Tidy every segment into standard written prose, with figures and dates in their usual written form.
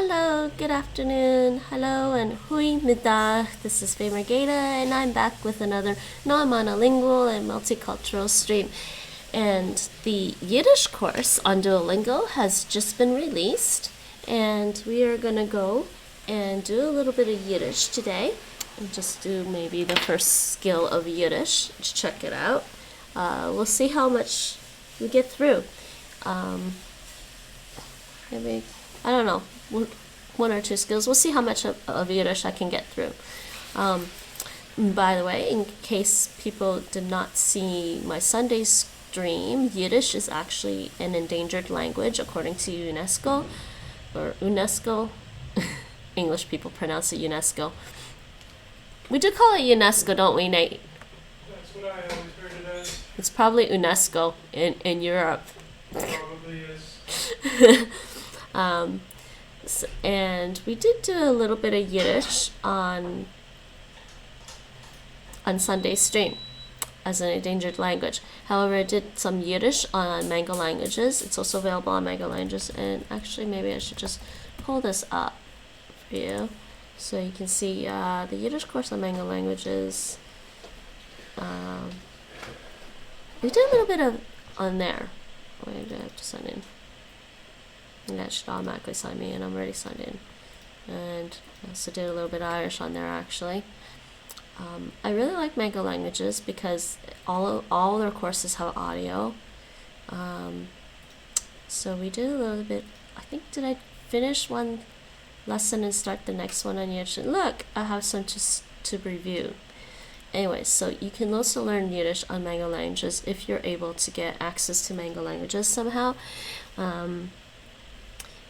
Hello, good afternoon, hello, and hui midah. This is Faye Margata, and I'm back with another non-monolingual and multicultural stream. And the Yiddish course on Duolingo has just been released, and we are going to go and do a little bit of Yiddish today, and just do maybe the first skill of Yiddish to check it out. We'll see how much we get through. Maybe, I don't know, one or two skills. We'll see how much of Yiddish I can get through. By the way, in case people did not see my Sunday stream, Yiddish is actually an endangered language according to UNESCO, or UNESCO. English people pronounce it UNESCO. We do call it UNESCO, don't we, Nate? That's what I always heard it as. It's probably UNESCO in Europe. Probably is. And we did do a little bit of Yiddish on Sunday's stream as an endangered language. However, I did some Yiddish on Mango Languages. It's also available on Mango Languages, and actually maybe I should just pull this up for you so you can see the Yiddish course on Mango Languages. We did a little bit of on there. Wait, do I have to sign in? And that should automatically sign me in. I'm already signed in. And I also did a little bit of Irish on there, actually. I really like Mango Languages because all their courses have audio. So we did a little bit. I think, did I finish one lesson and start the next one on Yiddish? Look, I have some to review. Anyway, so you can also learn Yiddish on Mango Languages if you're able to get access to Mango Languages somehow.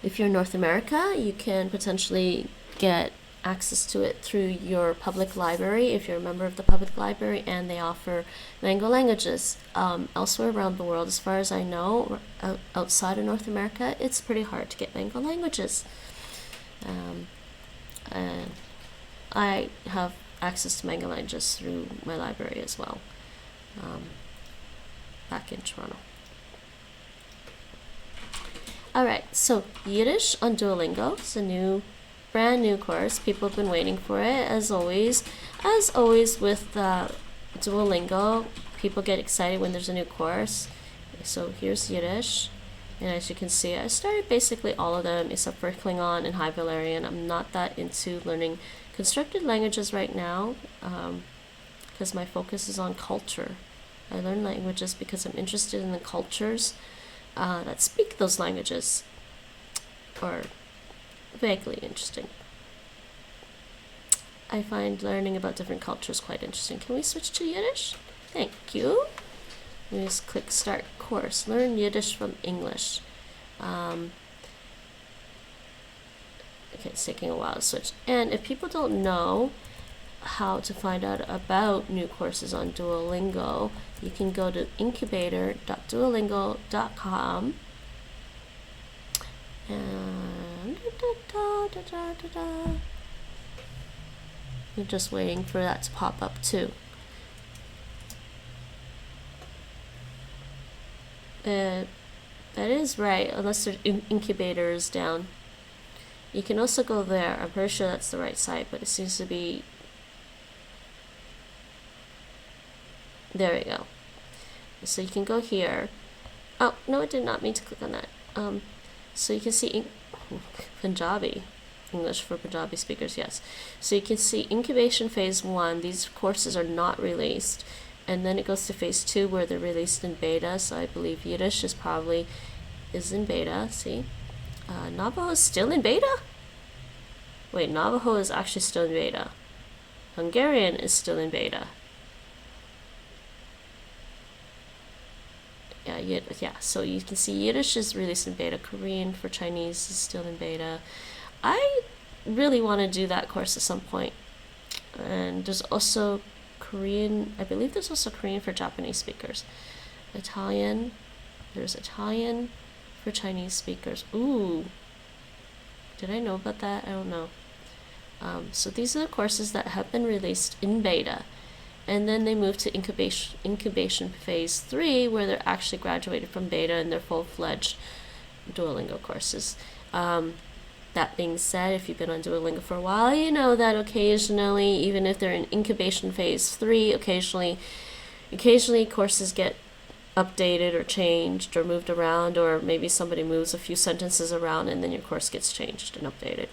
If you're in North America, you can potentially get access to it through your public library if you're a member of the public library, and they offer Mango Languages. Elsewhere around the world, as far as I know, outside of North America, it's pretty hard to get Mango Languages. And I have access to Mango Languages through my library as well, back in Toronto. Alright, so Yiddish on Duolingo is a brand new course. People have been waiting for it, as always. As always with Duolingo, people get excited when there's a new course. So here's Yiddish, and as you can see, I started basically all of them except for Klingon and High Valerian. I'm not that into learning constructed languages right now, because my focus is on culture. I learn languages because I'm interested in the cultures that speak those languages, or vaguely interesting. I find learning about different cultures quite interesting. Can we switch to Yiddish? Thank you. Let me just click Start Course. Learn Yiddish from English. Okay, it's taking a while to switch. And if people don't know how to find out about new courses on Duolingo, you can go to incubator.duolingo.com, and I'm just waiting for that to pop up too. That is right, unless the incubator is down. You can also go there. I'm pretty sure that's the right site, but it seems to be. There we go. So you can go here. Oh, no, I did not mean to click on that. So you can see Punjabi, English for Punjabi speakers, yes. So you can see incubation phase 1. These courses are not released. And then it goes to phase 2 where they're released in beta. So I believe Yiddish is in beta, see? Navajo is still in beta? Wait, Navajo is actually still in beta. Hungarian is still in beta. Yeah, so you can see Yiddish is released in beta. Korean for Chinese is still in beta. I really want to do that course at some point. And there's also Korean, I believe there's also Korean for Japanese speakers. Italian, there's Italian for Chinese speakers. Ooh, did I know about that? I don't know. So these are the courses that have been released in beta. And then they move to incubation phase 3, where they're actually graduated from beta and they're full-fledged Duolingo courses. That That being said, if you've been on Duolingo for a while, you know that occasionally, even if they're in incubation phase 3, occasionally courses get updated or changed or moved around, or maybe somebody moves a few sentences around and then your course gets changed and updated.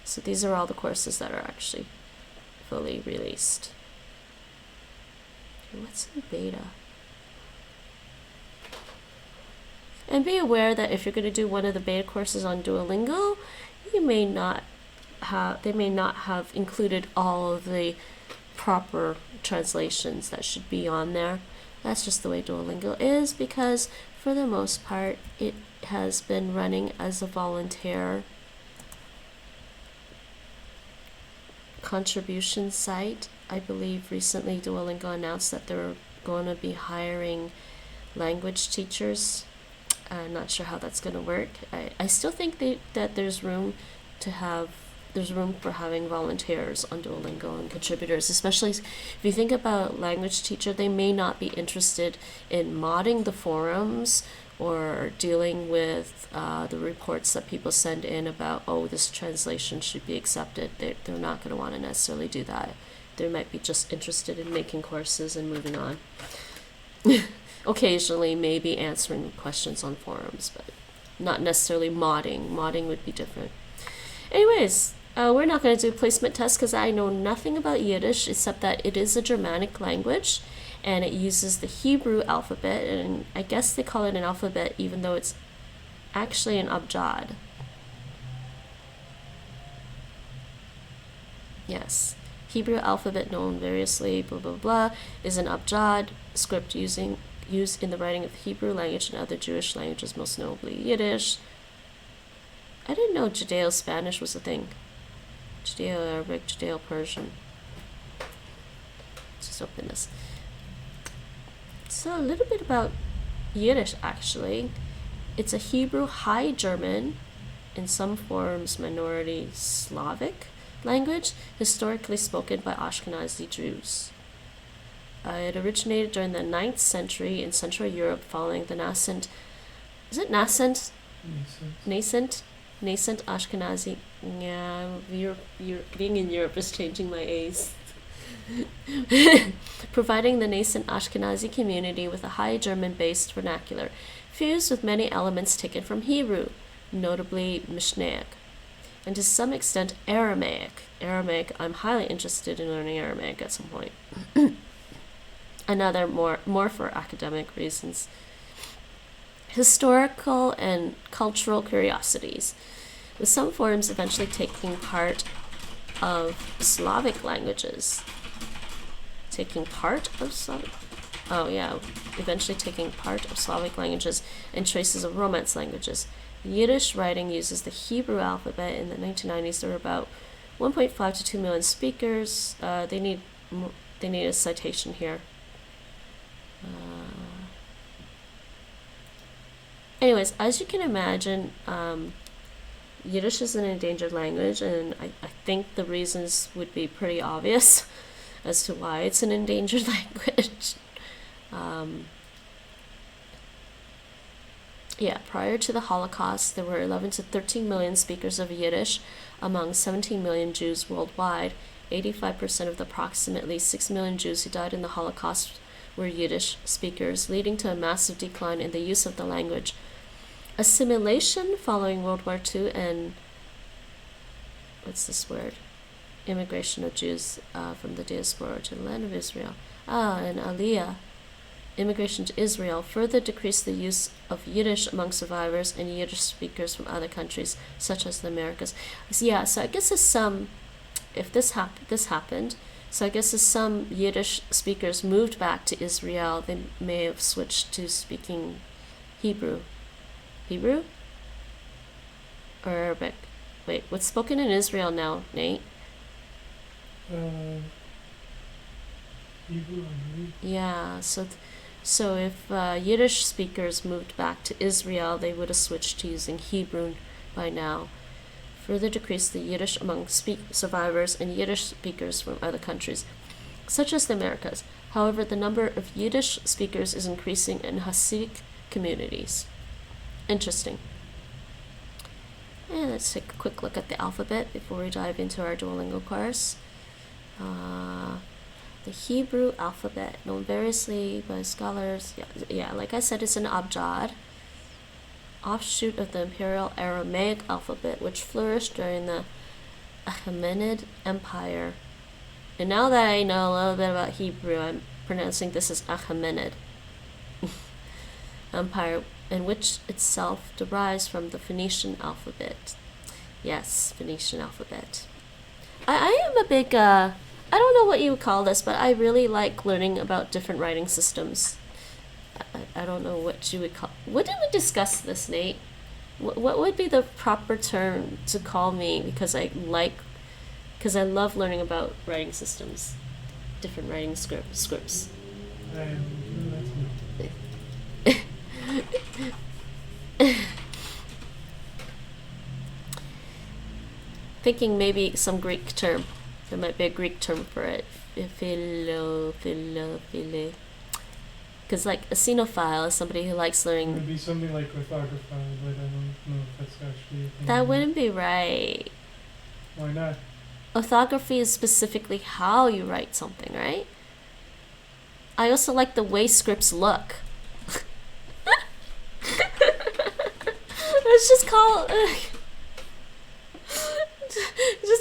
So these are all the courses that are actually fully released. What's in beta? And be aware that if you're going to do one of the beta courses on Duolingo, they may not have included all of the proper translations that should be on there. That's just the way Duolingo is, because for the most part it has been running as a volunteer contribution site. I believe recently Duolingo announced that they're going to be hiring language teachers. I'm not sure how that's going to work. I still think that there's room for having volunteers on Duolingo and contributors, especially if you think about language teacher. They may not be interested in modding the forums or dealing with the reports that people send in about, oh, this translation should be accepted. They're not going to want to necessarily do that. They might be just interested in making courses and moving on. Occasionally maybe answering questions on forums, but not necessarily modding. Modding would be different. Anyways, we're not going to do placement tests because I know nothing about Yiddish except that it is a Germanic language and it uses the Hebrew alphabet, and I guess they call it an alphabet even though it's actually an abjad. Yes. Hebrew alphabet, known variously, blah blah blah, is an abjad script used in the writing of the Hebrew language and other Jewish languages, most notably Yiddish. I didn't know Judeo-Spanish was a thing. Judeo-Arabic, Judeo-Persian. Let's just open this. So a little bit about Yiddish, actually. It's a Hebrew High German, in some forms minority Slavic language, historically spoken by Ashkenazi Jews. It originated during the 9th century in Central Europe following the nascent Ashkenazi. Yeah, being in Europe is changing my A's. Providing the nascent Ashkenazi community with a High German-based vernacular, fused with many elements taken from Hebrew, notably Mishnaic, and to some extent Aramaic. I'm highly interested in learning Aramaic at some point. Another more for academic reasons. Historical and cultural curiosities, with some forms eventually taking part of Slavic languages. Eventually taking part of Slavic languages and traces of Romance languages. Yiddish writing uses the Hebrew alphabet. In the 1990s, there were about 1.5 to 2 million speakers. They need a citation here. Anyways, as you can imagine, Yiddish is an endangered language, and I think the reasons would be pretty obvious as to why it's an endangered language. Prior to the Holocaust, there were 11 to 13 million speakers of Yiddish among 17 million Jews worldwide. 85% of the approximately 6 million Jews who died in the Holocaust were Yiddish speakers, leading to a massive decline in the use of the language. Assimilation following World War II and immigration of Jews from the diaspora to the land of Israel. And Aliyah, immigration to Israel, further decreased the use of Yiddish among survivors and Yiddish speakers from other countries, such as the Americas. So I guess if this happened, so I guess as some Yiddish speakers moved back to Israel, they may have switched to speaking Hebrew or Arabic. Wait, what's spoken in Israel now, Nate? Hebrew, I believe. Yeah, so if Yiddish speakers moved back to Israel, they would have switched to using Hebrew by now. Further decreased the Yiddish among survivors and Yiddish speakers from other countries, such as the Americas. However, the number of Yiddish speakers is increasing in Hasidic communities. Interesting. And let's take a quick look at the alphabet before we dive into our Duolingo course. The Hebrew alphabet, known variously by scholars, like I said, it's an abjad, offshoot of the Imperial Aramaic alphabet, which flourished during the Achaemenid Empire. And now that I know a little bit about Hebrew, I'm pronouncing this as Achaemenid Empire, in which itself derives from the Phoenician alphabet. Yes, Phoenician alphabet. I am a big, I don't know what you would call this, but I really like learning about different writing systems. I don't know what you would call. What did we discuss this, Nate? What would be the proper term to call me? Because I love learning about writing systems, different writing scripts. Thinking maybe some Greek term. There might be a Greek term for it. Because like a xenophile is somebody who likes learning. It would be something like orthography, but I don't know if that's actually a thing. That wouldn't be right. Why not? Orthography is specifically how you write something, right? I also like the way scripts look. Let's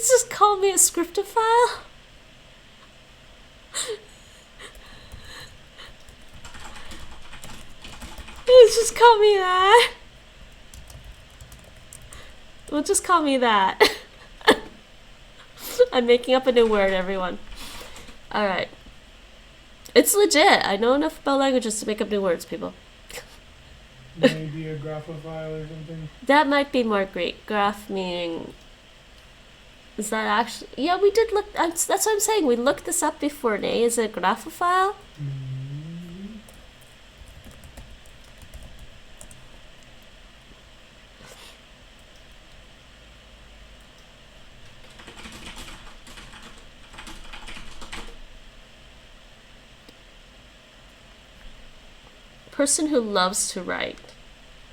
just call me a scriptophile. Just call me that. Well, just call me that. I'm making up a new word, everyone. Alright. It's legit. I know enough about languages to make up new words, people. Maybe a graphophile or something? That might be more Greek. Graph meaning... Is that actually... Yeah, we did look... That's what I'm saying. We looked this up before, Nay. Is it a graphophile? Person who loves to write.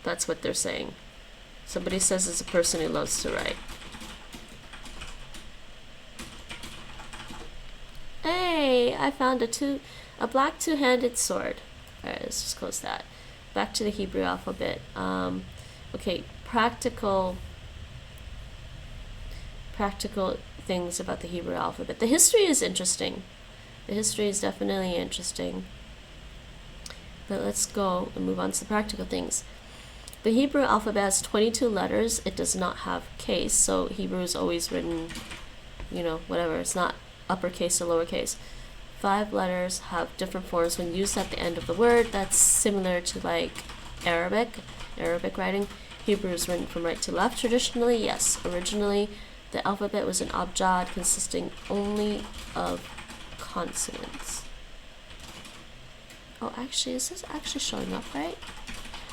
That's what they're saying. Somebody says it's a person who loves to write. Hey, I found a black two-handed sword. Alright, let's just close that. Back to the Hebrew alphabet. Okay, practical things about the Hebrew alphabet. The history is interesting. The history is definitely interesting. But let's go and move on to the practical things. The Hebrew alphabet has 22 letters. It does not have case, so Hebrew is always written, whatever. It's not uppercase or lowercase. 5 letters have different forms when used at the end of the word. That's similar to like Arabic writing. Hebrew is written from right to left traditionally. Yes, originally the alphabet was an abjad consisting only of consonants. Oh, actually, is this actually showing up right?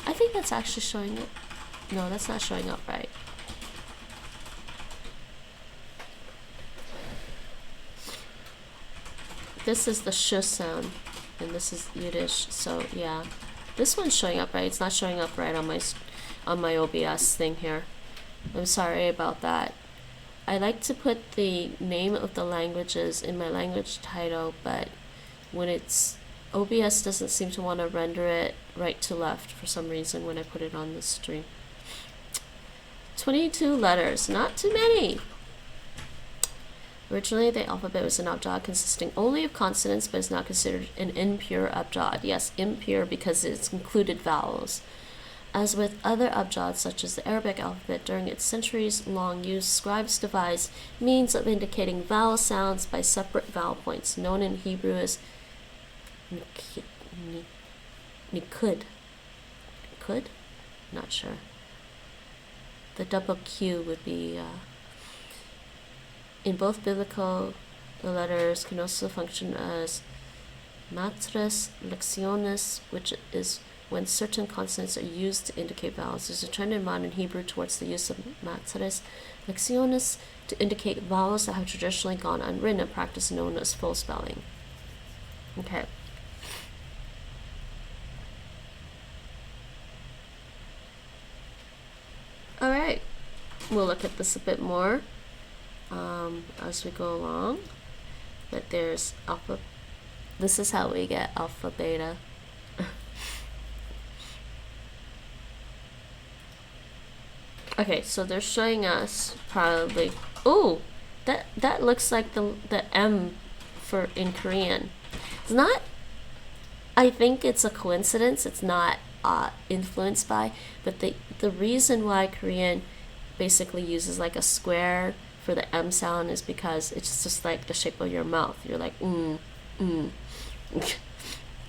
I think that's actually showing up. No, that's not showing up right. This is the sh sound, and this is Yiddish. So yeah, this one's showing up right. It's not showing up right on my OBS thing here. I'm sorry about that. I like to put the name of the languages in my language title, but when it's OBS doesn't seem to want to render it right to left for some reason when I put it on the stream. 22 letters, not too many. Originally, the alphabet was an abjad consisting only of consonants, but is now considered an impure abjad. Yes, impure because it's included vowels. As with other abjads, such as the Arabic alphabet, during its centuries-long use, scribes devised means of indicating vowel sounds by separate vowel points, known in Hebrew as Nikud. Not sure. The double Q would be in both biblical, the letters can also function as matres lectiones, which is when certain consonants are used to indicate vowels. There's a trend in modern Hebrew towards the use of matres lectiones to indicate vowels that have traditionally gone unwritten, a practice known as full spelling. Okay. Alright, We'll look at this a bit more as we go along. But there's alpha. This is how we get alpha, beta. Okay, so they're showing us probably. Oh, that looks like the M for in Korean. It's not. I think it's a coincidence. It's not influenced by, but the reason why Korean basically uses like a square for the M sound is because it's just like the shape of your mouth. You're like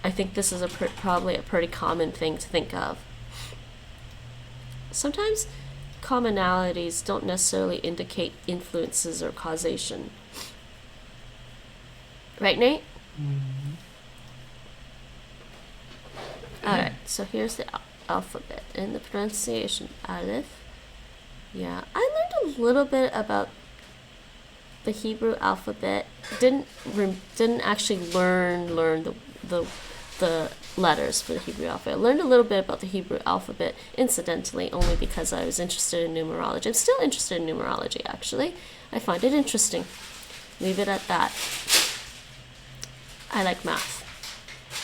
I think this is probably a pretty common thing to think of. Sometimes commonalities don't necessarily indicate influences or causation. Right, Nate? Mm-hmm. Alright, so here's the alphabet and the pronunciation. Aleph. Yeah, I learned a little bit about the Hebrew alphabet. Didn't actually learn the letters for the Hebrew alphabet. I learned a little bit about the Hebrew alphabet incidentally, only because I was interested in numerology. I'm still interested in numerology, actually. I find it interesting. Leave it at that. I like math.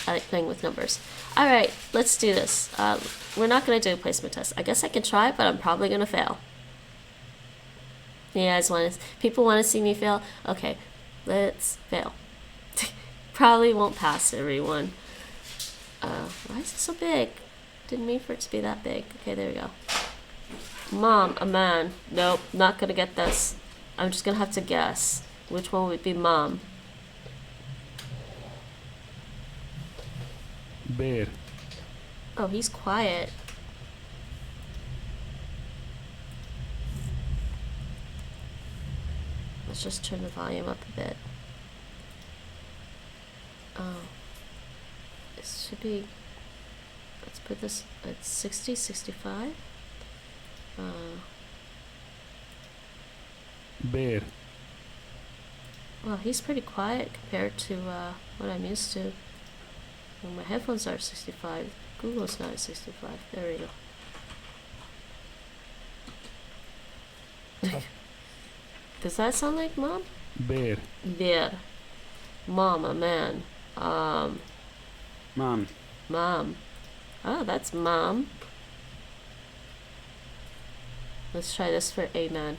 I like playing with numbers. Alright, let's do this. We're not going to do a placement test. I guess I can try, but I'm probably going to fail. You guys people want to see me fail? Okay, let's fail. Probably won't pass, everyone. Why is it so big? Didn't mean for it to be that big. Okay, there we go. Mom, a man. Nope, not gonna get this. I'm just gonna have to guess. Which one would be mom? Bear. Oh, he's quiet. Let's just turn the volume up a bit. Oh. This should be... Let's put this at 60, 65. Bear. Well, he's pretty quiet compared to what I'm used to. Well, my headphones are 65. Google's not at 65. There we go. Does that sound like mom? Bear. Bear. Mom, a man. Man. Mom. Oh, that's mom. Let's try this for a man.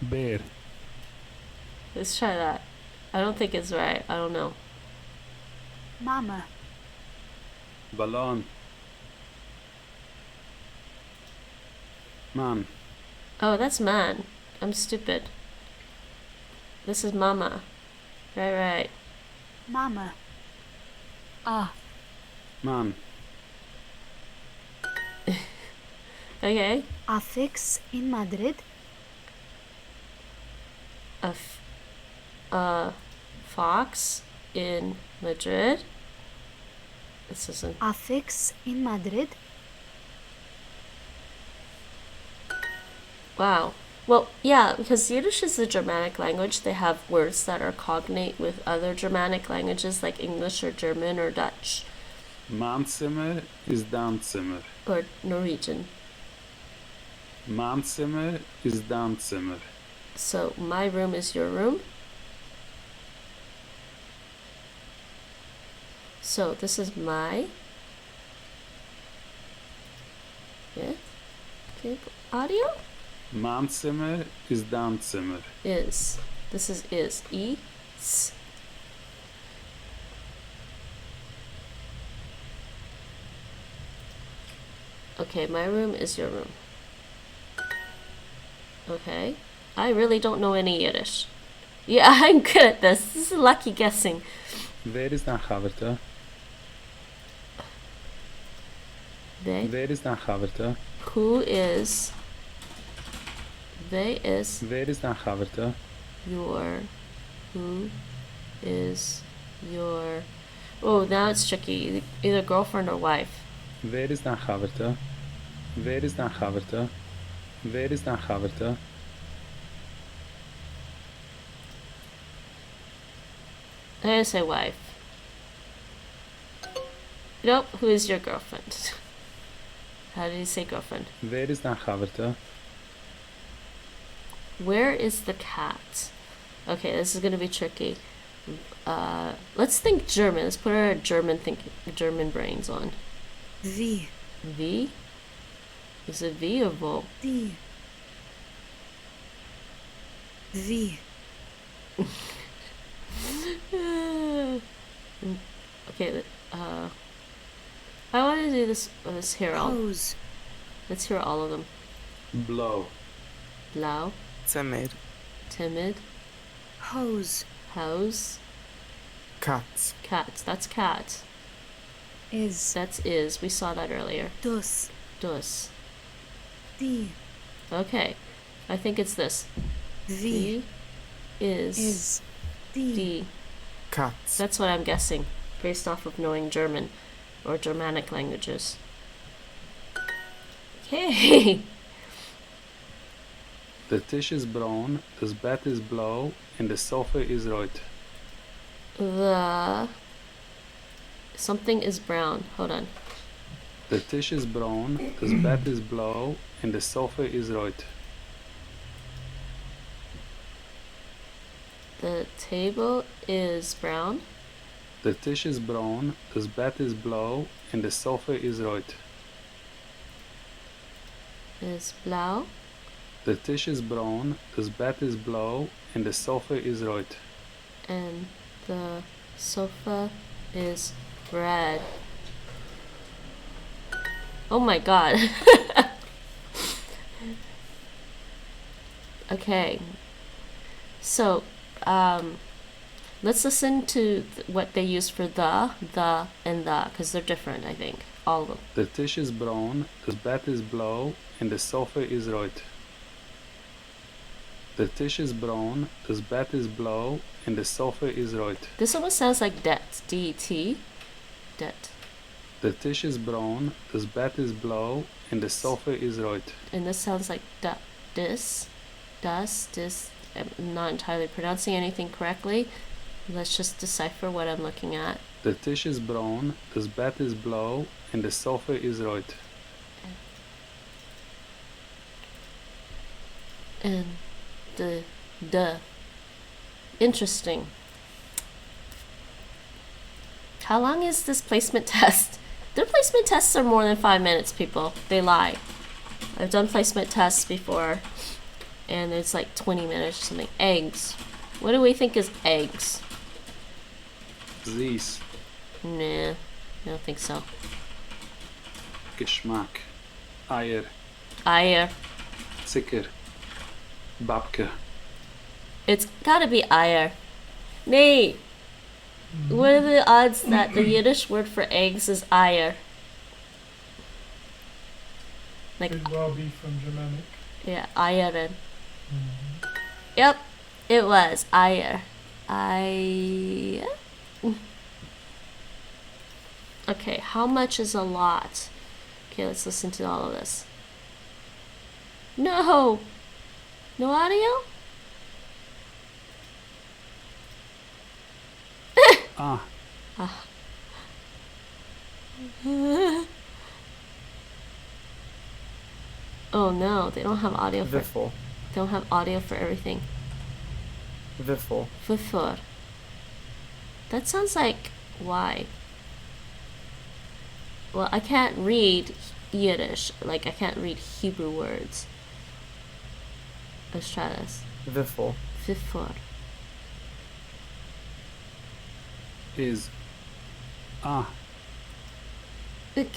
Bear. Let's try that. I don't think it's right. I don't know. Mama. Ballon. Man. Oh, that's man. I'm stupid. This is mama. Right. Mama. Man. Okay. Affix in Madrid. Fox in Madrid. This isn't. Affix in Madrid. Wow. Well, yeah, because Yiddish is a Germanic language. They have words that are cognate with other Germanic languages like English or German or Dutch Manzimmer is Danzimmer. or Norwegian. Manzimmer is Danzimmer. So my room is your room. So this is my. Yeah. Okay. Audio Manzimmer is Danzimmer. is. This is E. S. Okay, my room is your room. Okay. I really don't know any Yiddish. Yeah, I'm good at this. This is lucky guessing. Wer is dan Gaverte? They. Wer is dan Gaverte? Who is. They is Wer is dan Gaverte? your. Who is your. Oh, now it's tricky. Either girlfriend or wife. Wer is dan Gaverte? Wer is dan Gaverte? Wer is dan Gaverte? I'm gonna say wife. Nope, who is your girlfriend? How did he say girlfriend? Wer is dein Chaverte? Where is the cat? Okay, this is gonna be tricky. Let's think German. Let's put our German brains on. Wie. V? Is it V or Vo? Die. Wie. Okay, I want to do this. Let's hear all. Hose. Let's hear all of them. Blau. Blau, Timid. timid, Hose. house, Cat. cat. That's cat. Is. That's is. We saw that earlier. Dus. Dus. Die. Okay, I think it's this. Wie. V is Is. Die. D. Cat. That's what I'm guessing, based off of knowing German or Germanic languages. Okay. Der Tisch ist braun, das Bett ist blau und das Sofa ist rot. The something is brown. Hold on. Der Tisch ist braun, das Bett ist blau und das Sofa ist rot. The table is brown. Der Tisch ist braun, das Bett ist blau und das Sofa ist rot. Is blau. Der Tisch ist braun, das Bett ist blau und das Sofa ist rot. And the sofa is red. Oh my god. Okay. So, let's listen to what they use for the, and the, because they're different, I think. All of them. Der Tisch ist braun, das Bett ist blau und das Sofa ist rot. Der Tisch ist braun, das Bett ist blau und das Sofa ist rot. This almost sounds like det. D-E-T. Det. Der Tisch ist braun, das Bett ist blau und das Sofa ist rot. And this sounds like da, dis. Das, dis. I'm not entirely pronouncing anything correctly. Let's just decipher what I'm looking at. Der Tisch ist braun, das Bett ist blau und das Sofa ist rot. And the. Interesting. How long is this placement test? Their placement tests are more than 5 minutes, people. They lie. I've done placement tests before, and it's like 20 minutes or something. Eggs. What do we think is eggs? Süß, Nah, I don't think so. Geschmack, Eier, Eier. Zucker, Babke. It's gotta be Eier. Nate, what are the odds that the Yiddish word for eggs is Eier? Like, Could well be from Germanic. yeah, Eieren. Mhm. Yep, it was Eier. I. Okay, how much is a lot? Okay, let's listen to all of this. No! No audio? Ah, Oh no, they don't have audio for Wiffle. don't have audio for everything. Wiffle. Fufur. That sounds like why? Well, I can't read Yiddish. Like I can't read Hebrew words. Let's try this. Wiffle. Fufur. is. Ah, Ick.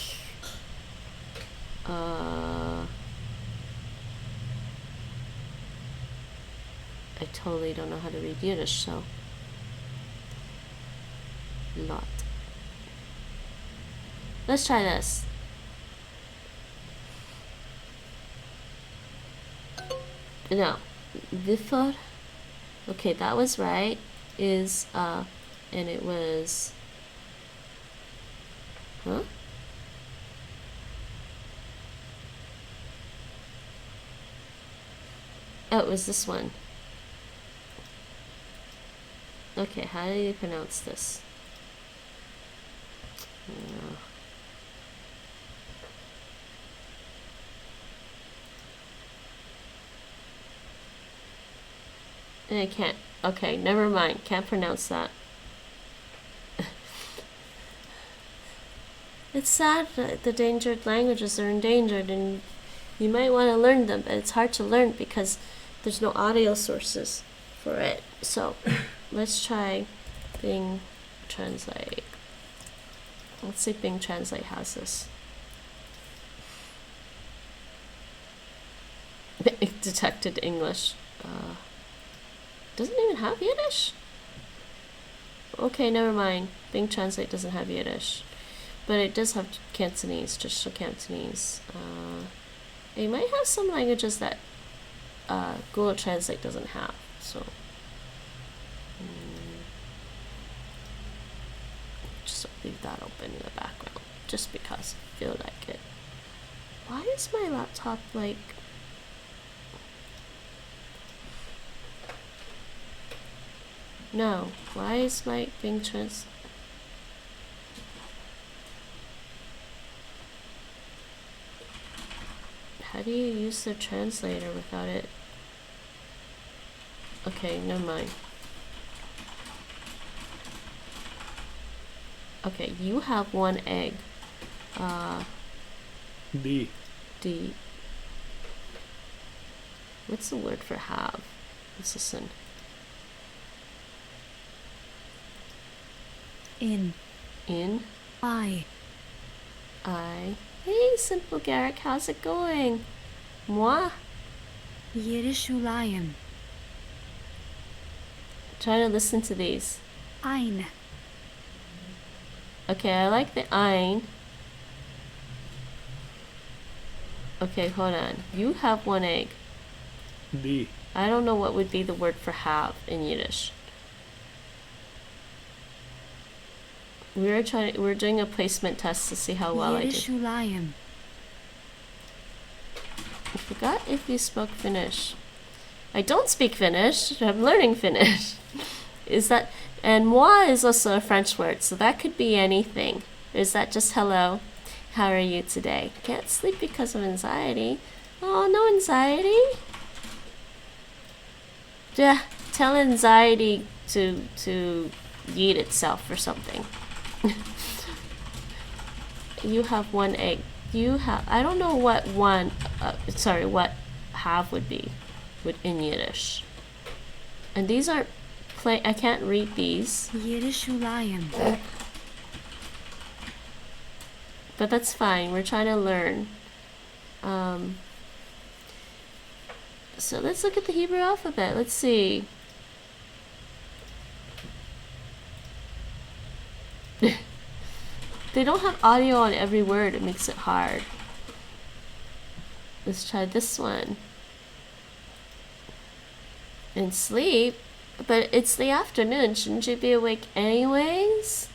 I totally don't know how to read Yiddish, so. Lot. Let's try this. No. Before. Okay, that was right. Is, and it was. Huh? Oh, it was this one. Okay, how do you pronounce this? I can't. Okay, never mind. Can't pronounce that. It's sad that the endangered languages are endangered, and you might want to learn them, but it's hard to learn because there's no audio sources for it. So let's try Bing Translate. Let's see if Bing Translate has this. It detected English. Doesn't even have Yiddish? Okay, never mind. Bing Translate doesn't have Yiddish. But it does have Cantonese, traditional Cantonese. It might have some languages that Google Translate doesn't have. So, just leave that open in the background, just because I feel like it. Why is my laptop like... No, why is my Bing Trans... How do you use the translator without it? Okay, never mind. Okay, you have one egg. D. D. What's the word for have? Let's listen. In. In. I. Hey, Simple Garrick, how's it going? Moi? Yiddish Ulayim. Try to listen to these. Ein. Okay, I like the ein. Okay, hold on. You have one egg. D. I don't know what would be the word for have in Yiddish. We're doing a placement test to see how well Yiddish I do. Ulayim. I forgot if you spoke Finnish. I don't speak Finnish. I'm learning Finnish. Is that... And moi is also a French word, so that could be anything. Is that just hello? How are you today? Can't sleep because of anxiety. Oh, no anxiety? Yeah, tell anxiety to eat itself or something. You have one egg. You have... I don't know what one... what have would be in Yiddish. And these aren't... I can't read these. Yiddish Ulayim. But that's fine. We're trying to learn. So let's look at the Hebrew alphabet. Let's see. They don't have audio on every word. It makes it hard. Let's try this one. And sleep. But it's the afternoon. Shouldn't you be awake anyways?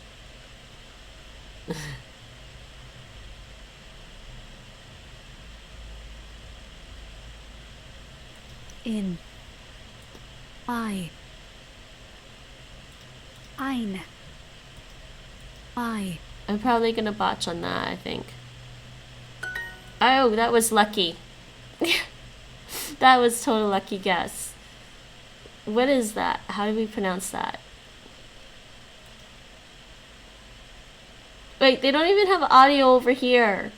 In. I. Ein. I. I'm probably gonna botch on that, I think. Oh, that was lucky. That was total lucky guess. What is that? How do we pronounce that? Wait, they don't even have audio over here.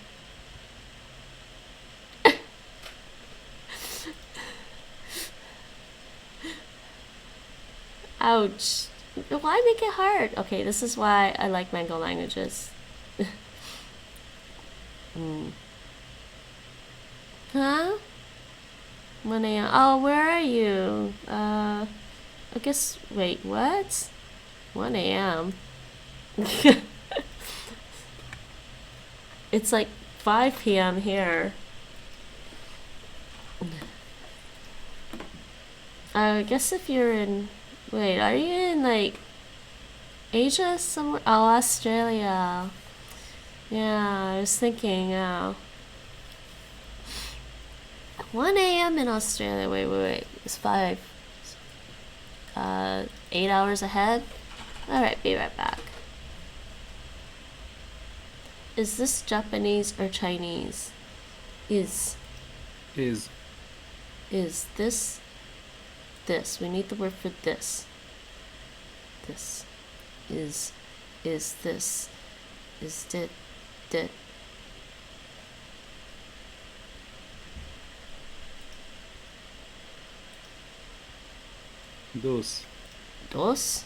Ouch. Why make it hard? Okay, this is why I like Mango languages. Huh? 1 a.m. Oh, where are you? I guess, wait, what? 1 a.m. It's like 5 p.m. here. I guess if you're in... Wait, are you in, like, Asia somewhere? Oh, Australia. Yeah, I was thinking, 1 a.m. in Australia. Wait. It's 5. 8 hours ahead. Alright, be right back. Is this Japanese or Chinese? Is Is. this This. We need the word for this. This is this is dit. Dos. Dos.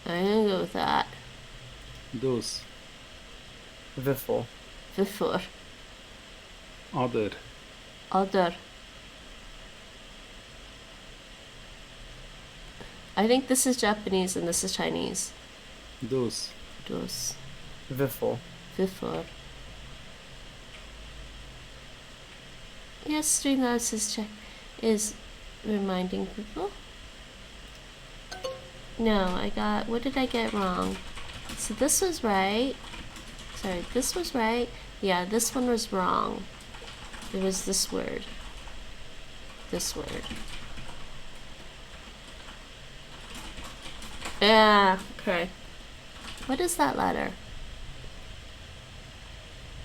I'm gonna go with that. Dos. Before. Before. Other. Other. I think this is Japanese and this is Chinese. Dos. Dos. Before. Before. Yes, Streamlabs is reminding people. No, what did I get wrong? So this was right. Sorry, this was right. Yeah, this one was wrong. It was this word. This word. Yeah, okay. What is that letter?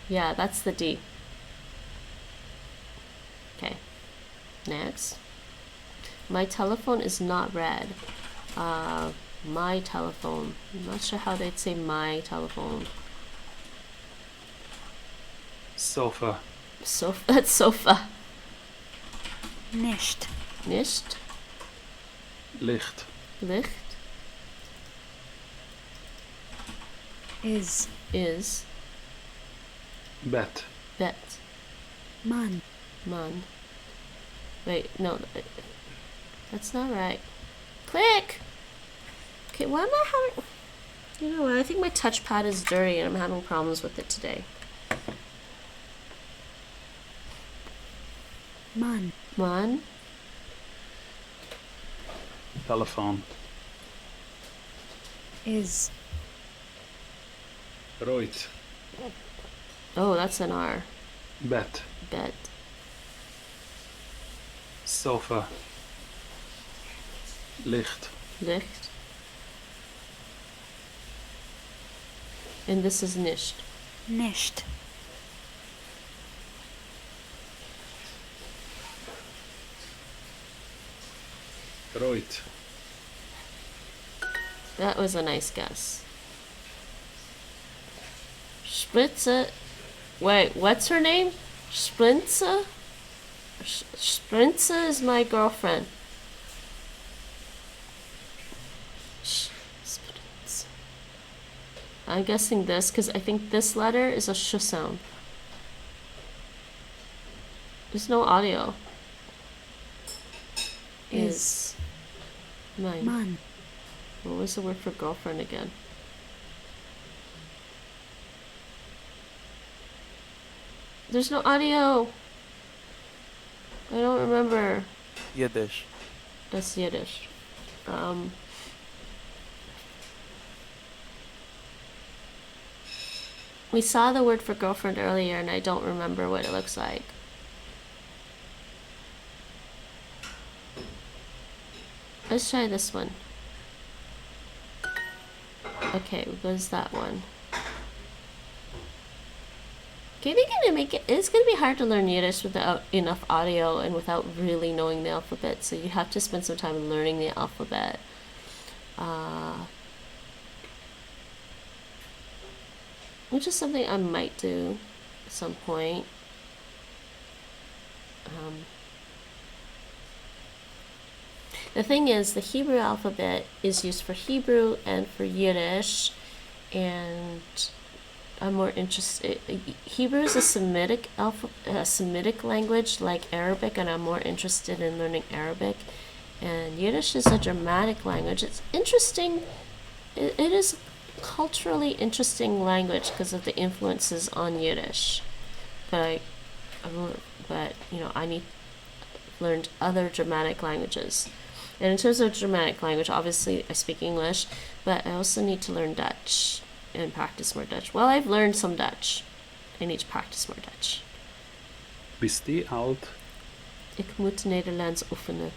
Yeah, that's the D. Okay. Next. My telephone is not red. My telephone. I'm not sure how they'd say my telephone. Sofa. That's sofa. Nicht. Nicht. Licht. Licht. Is. Is. Bed. Bet. Man. Man. Wait, no. That's not right. Click! Okay, why am I having... You know what, I think my touchpad is dirty and I'm having problems with it today. Man. Man. Telefoon. Is. Rood. Oh, that's an R. Bed. Bet. Sofa. Licht. Licht. And this is nicht. Nicht. Rood. That was a nice guess. Spritze. Wait, what's her name? Spritze? Spritze is my girlfriend. Spritze. I'm guessing this because I think this letter is a sh sound. There's no audio. Is. Mine. Man. What was the word for girlfriend again? There's no audio. I don't remember. Yiddish. That's Yiddish. We saw the word for girlfriend earlier and I don't remember what it looks like. Let's try this one. Okay, what is that one? Okay, they're gonna make it. It's gonna be hard to learn Yiddish without enough audio and without really knowing the alphabet. So you have to spend some time learning the alphabet. Which is something I might do at some point. The thing is, the Hebrew alphabet is used for Hebrew and for Yiddish, and I'm more interested. Hebrew is a Semitic language like Arabic, and I'm more interested in learning Arabic. And Yiddish is a Germanic language. It's interesting. It is a culturally interesting language because of the influences on Yiddish. But I learned other Germanic languages. And in terms of Germanic language, obviously I speak English, but I also need to learn Dutch and practice more Dutch. Well, I've learned some Dutch. I need to practice more Dutch. Bist die oud? Ik moet Nederlands oefenen.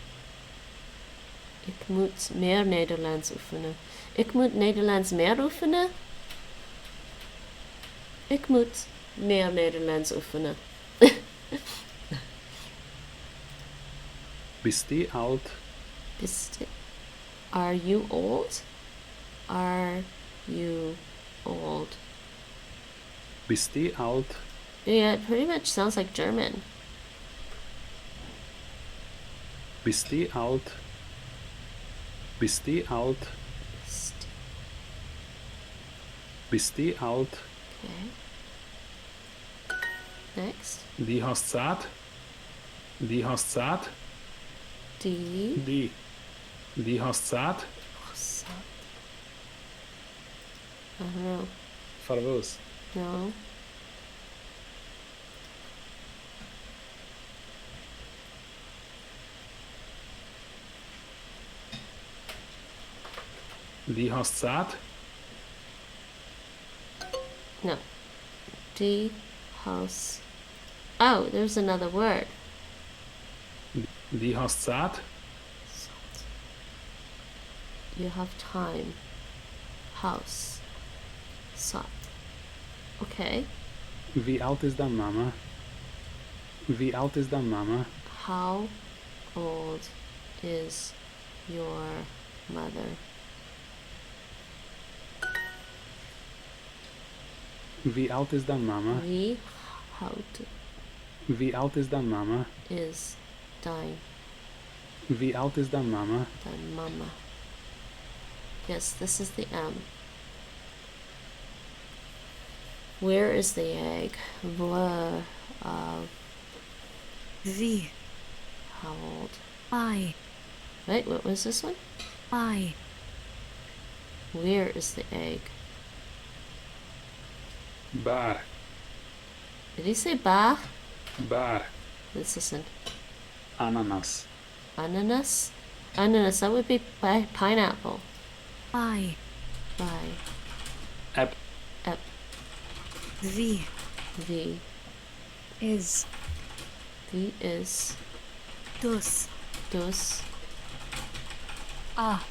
Ik moet meer Nederlands oefenen. Ik moet Nederlands meer oefenen? Ik moet meer Nederlands oefenen. Bist die oud? Are you old? Are you old? Bist die oud? Yeah, it pretty much sounds like German. Bist die oud? Bist die oud? Bist die oud? Okay. Next. Die hast Saat? Die hast Saat? Die. Die hast Saat? I don't know. Verwoes. No. Die hast Saat? No. Die house. Oh, there's another word. Die hast Saat? You have time. House. Saat. Okay. Wie oud is dan mama? Wie oud is dan mama? How old is your mother? Wie oud is dan mama? Wie oud Wie oud is dan mama? is dein Wie oud is dan mama? mama? Yes, this is the M. Where is the egg? Blah. Wie. How old? I. Wait, what was this one? I. Where is the egg? Bar. Did he say ba? Bar. Let's listen. Ananas. Ananas? Ananas, that would be pineapple. I. By. App. Ep. Wie. V. Is. V is. Dus. Dus. Ah.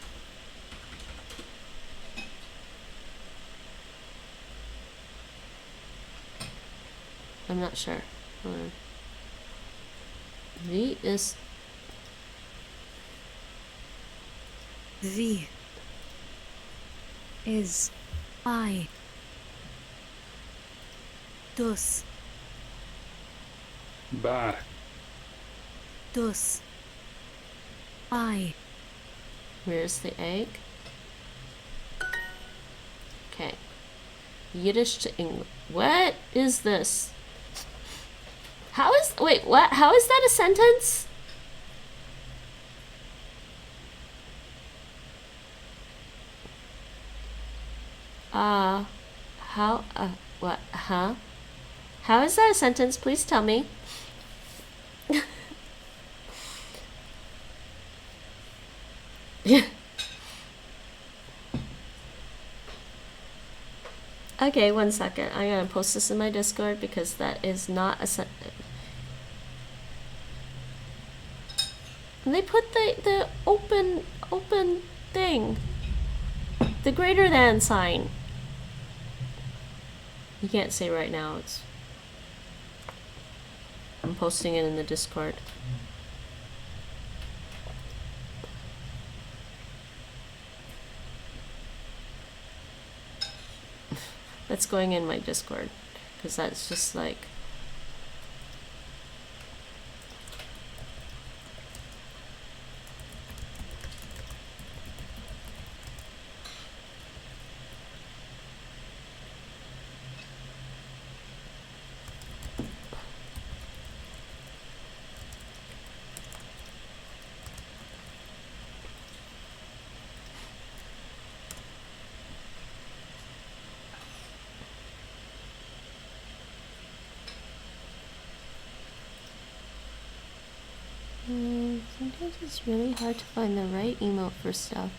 I'm not sure. Hold on. V is. Wie. Is. I. Dus. Bar. Dus. I. Where's the egg? Okay. Yiddish to English. What is this? How is. Wait, what? How is that a sentence? How. What? Huh? How is that a sentence? Please tell me. Okay, 1 second. I'm gonna post this in my Discord because that is not a sentence. And they put the open thing. The greater than sign. You can't say right now. I'm posting it in the Discord. That's going in my Discord because that's just like. Sometimes it's really hard to find the right emote for stuff.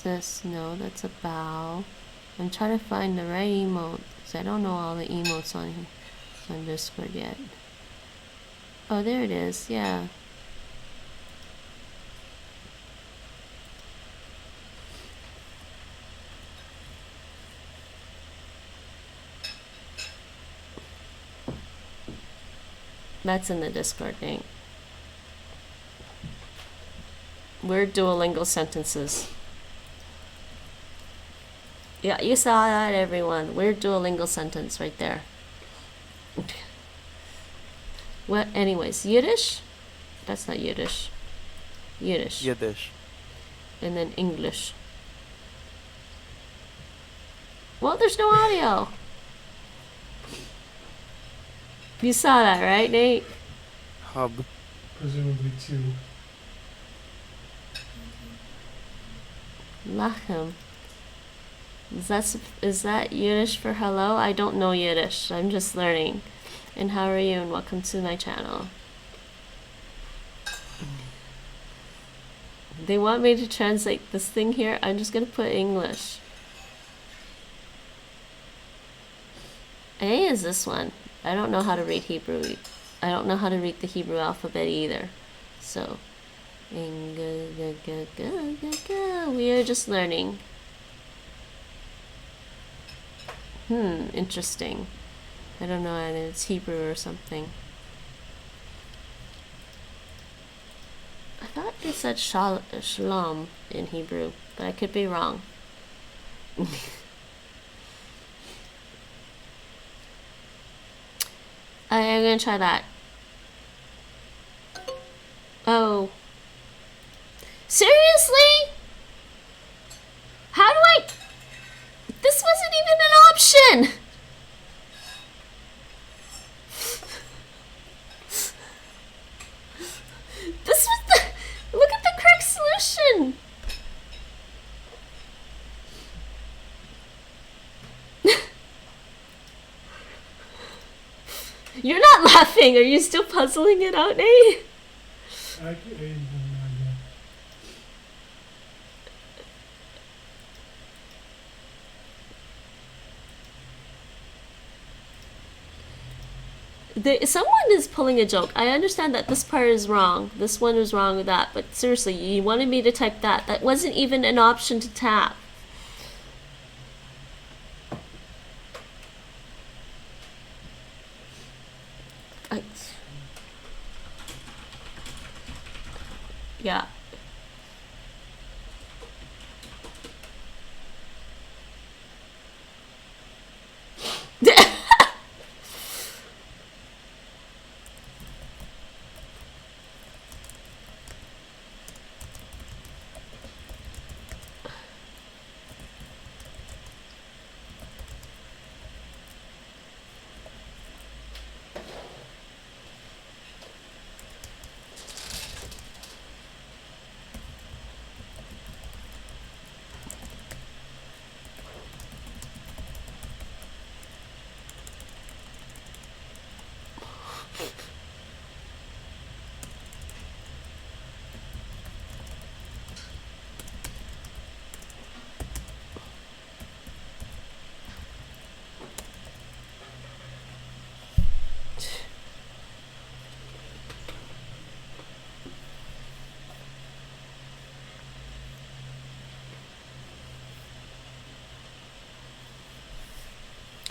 this? No, that's a bow. I'm trying to find the right emote because I don't know all the emotes on Discord yet. Oh, there it is. Yeah. That's in the Discord name. Weird Duolingo sentences. Yeah, you saw that, everyone. Weird Duolingo sentence right there. What? Anyways, Yiddish? That's not Yiddish. Yiddish. Yiddish. And then English. Well, there's no audio. You saw that, right, Nate? Hub. Presumably 2. Lachem. Is that Yiddish for hello? I don't know Yiddish. I'm just learning. And how are you? And welcome to my channel. They want me to translate this thing here. I'm just gonna put English. A is this one. I don't know how to read Hebrew. I don't know how to read the Hebrew alphabet either. So, we are just learning. Interesting. I don't know whether it's Hebrew or something. I thought it said shalom in Hebrew, but I could be wrong. I'm gonna try that. Oh. Seriously? How do I... This wasn't even an option! This was the... Look at the correct solution! You're not laughing. Are you still puzzling it out, Nate? I don't know yet. Someone is pulling a joke. I understand that this part is wrong. This one is wrong with that. But seriously, you wanted me to type that. That wasn't even an option to tap. Yeah.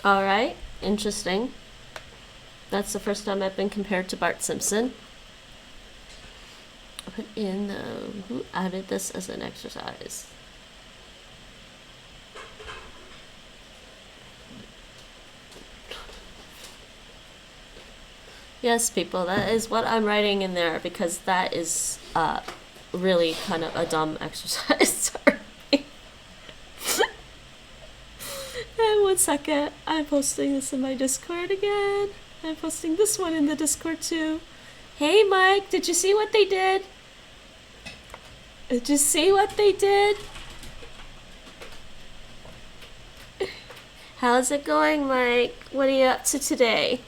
All right, interesting. That's the first time I've been compared to Bart Simpson. Put in who added this as an exercise? Yes, people, that is what I'm writing in there because that is really kind of a dumb exercise. Sorry. And 1 second, I'm posting this in my Discord again. I'm posting this one in the Discord too. Hey Mike, did you see what they did? Did you see what they did? How's it going, Mike? What are you up to today?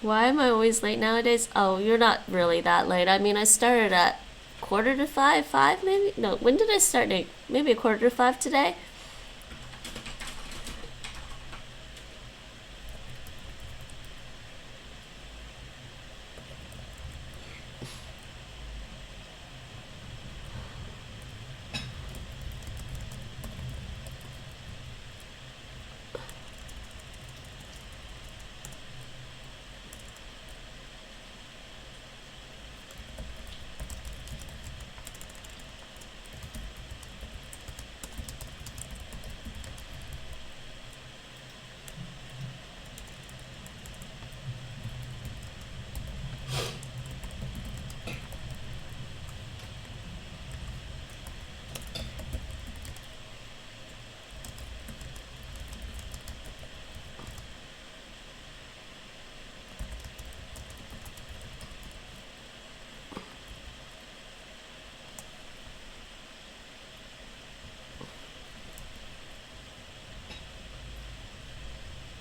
Why am I always late nowadays? Oh, you're not really that late. I mean, I started at 4:45, 5 maybe? No, when did I start, Nate? Maybe 4:45 today?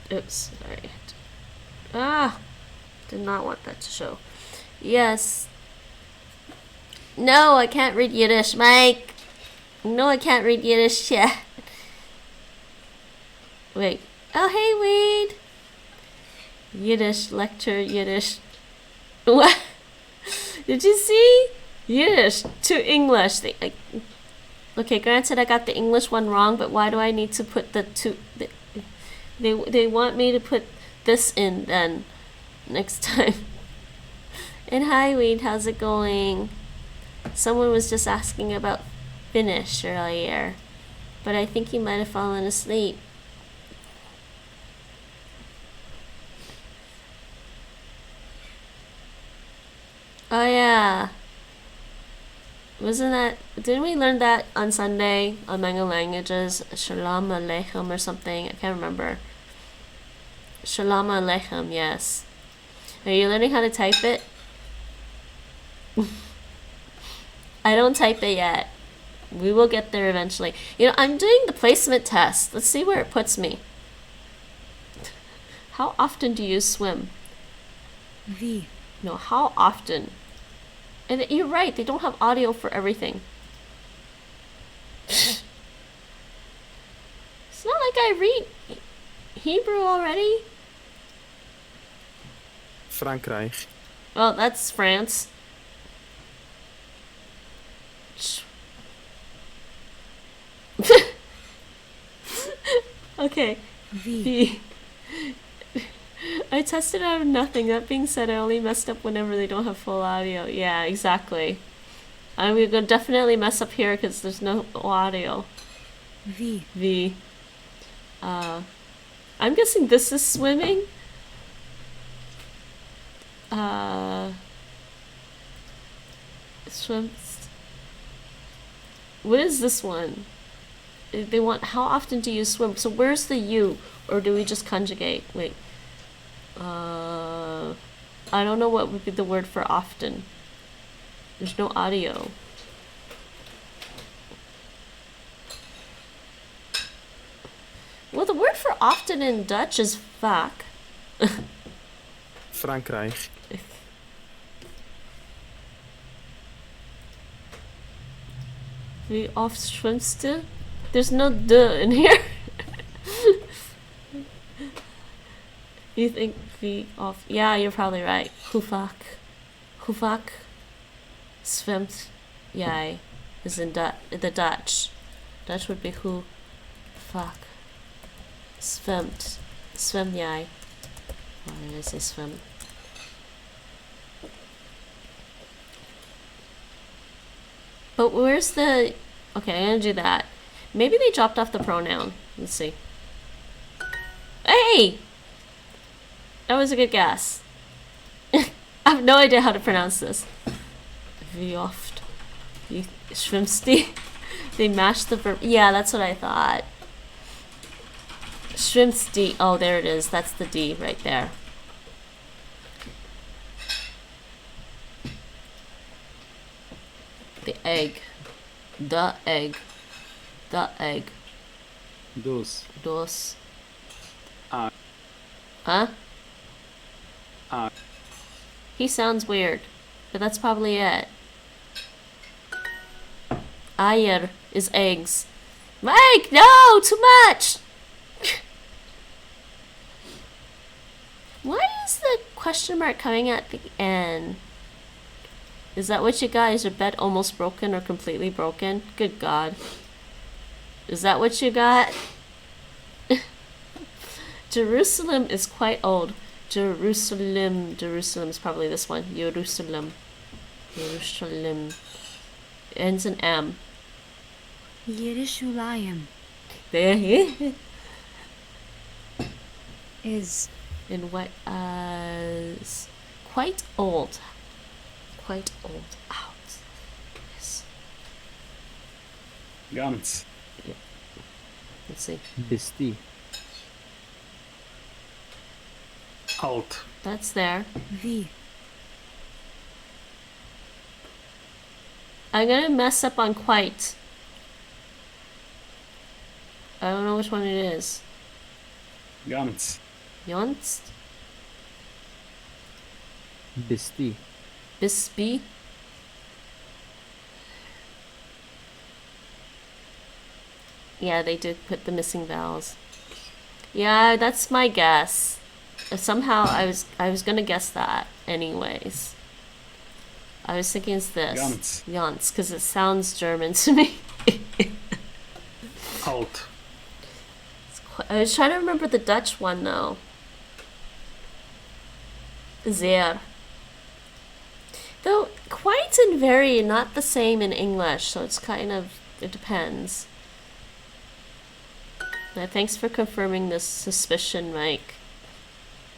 Oops, sorry. Ah! Did not want that to show. Yes. No, I can't read Yiddish, Mike. No, I can't read Yiddish yet. Wait. Oh, hey, Wade. Yiddish lecture, Yiddish. What? Did you see? Yiddish to English. Okay, granted, I got the English one wrong, but why do I need to put the two? They want me to put this in then next time. And hi, Wade, how's it going? Someone was just asking about Finnish earlier, but I think he might have fallen asleep. Oh yeah. Didn't we learn that on Sunday on Manga Languages? Shalom Aleichem or something? I can't remember. Shalom Aleichem, yes. Are you learning how to type it? I don't type it yet. We will get there eventually. You know, I'm doing the placement test. Let's see where it puts me. How often do you swim? V. No, how often? And you're right, they don't have audio for everything. It's not like I read Hebrew already. Frankrijk. Well, that's France. Okay. V. I tested out of nothing. That being said, I only messed up whenever they don't have full audio. Yeah, exactly. I'm gonna definitely mess up here because there's no audio. V. V. I'm guessing this is swimming. Swims. What is this one? They want, how often do you swim? So where's the U? Or do we just conjugate? Wait. I don't know what would be the word for often. There's no audio. Well, the word for often in Dutch is vaak. Frankrijk. Wie oft zwemst du? There's no de in here. You think wie oft? Yeah, you're probably right. Hoe vaak? Hoe vaak zwemt jij is in the Dutch. Dutch would be hoe vaak zwemt. Zwem jij. Why did I say swim? But where's the... Okay, I'm gonna do that. Maybe they dropped off the pronoun. Let's see. Hey! That was a good guess. I have no idea how to pronounce this. Wie oft? Wie schwimmst du? They mashed the verb. Yeah, that's what I thought. Schwimmst du. Oh, there it is. That's the D right there. The egg. The egg. The egg. Dus. Dos. Ah. Huh? Ah. He sounds weird, but that's probably it. Eier is eggs. Mike, no, too much. Why is the question mark coming at the end? Is that what you got? Is your bed almost broken or completely broken? Good God. Is that what you got? Jerusalem is quite old. Jerusalem is probably this one. Jerusalem. Ends in M. Yerushalayim There. is In what is quite old. Quite old. Out. Yes. Ganz. Let's see. Bist die. Alt. That's there. V. I'm gonna mess up on quite. I don't know which one it is. Ganz. Jonst? Bist die. Bisbee? Yeah, they did put the missing vowels. Yeah, that's my guess. Somehow I was gonna guess that anyways. I was thinking it's this. Ganz. Jans, because it sounds German to me. Alt. I was trying to remember the Dutch one though. Zeer. Though quite and very not the same in English, so it's kind of, it depends. Thanks for confirming this suspicion, Mike.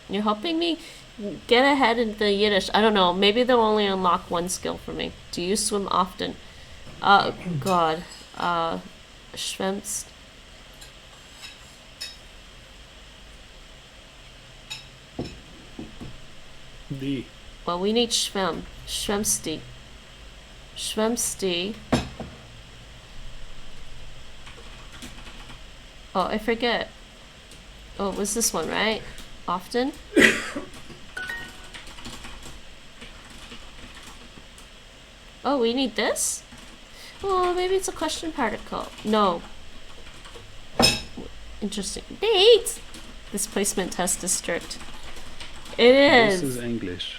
You're helping me get ahead in the Yiddish. I don't know, maybe they'll only unlock one skill for me. Do you swim often? God. Schwemmst. Die. Well, we need Schwem. Schwemsti. Schwemsti. Oh, I forget. Oh, it was this one, right? Often? Oh, we need this? Oh, maybe it's a question particle. No. Interesting. Nate! This placement test is strict. It is. This is English.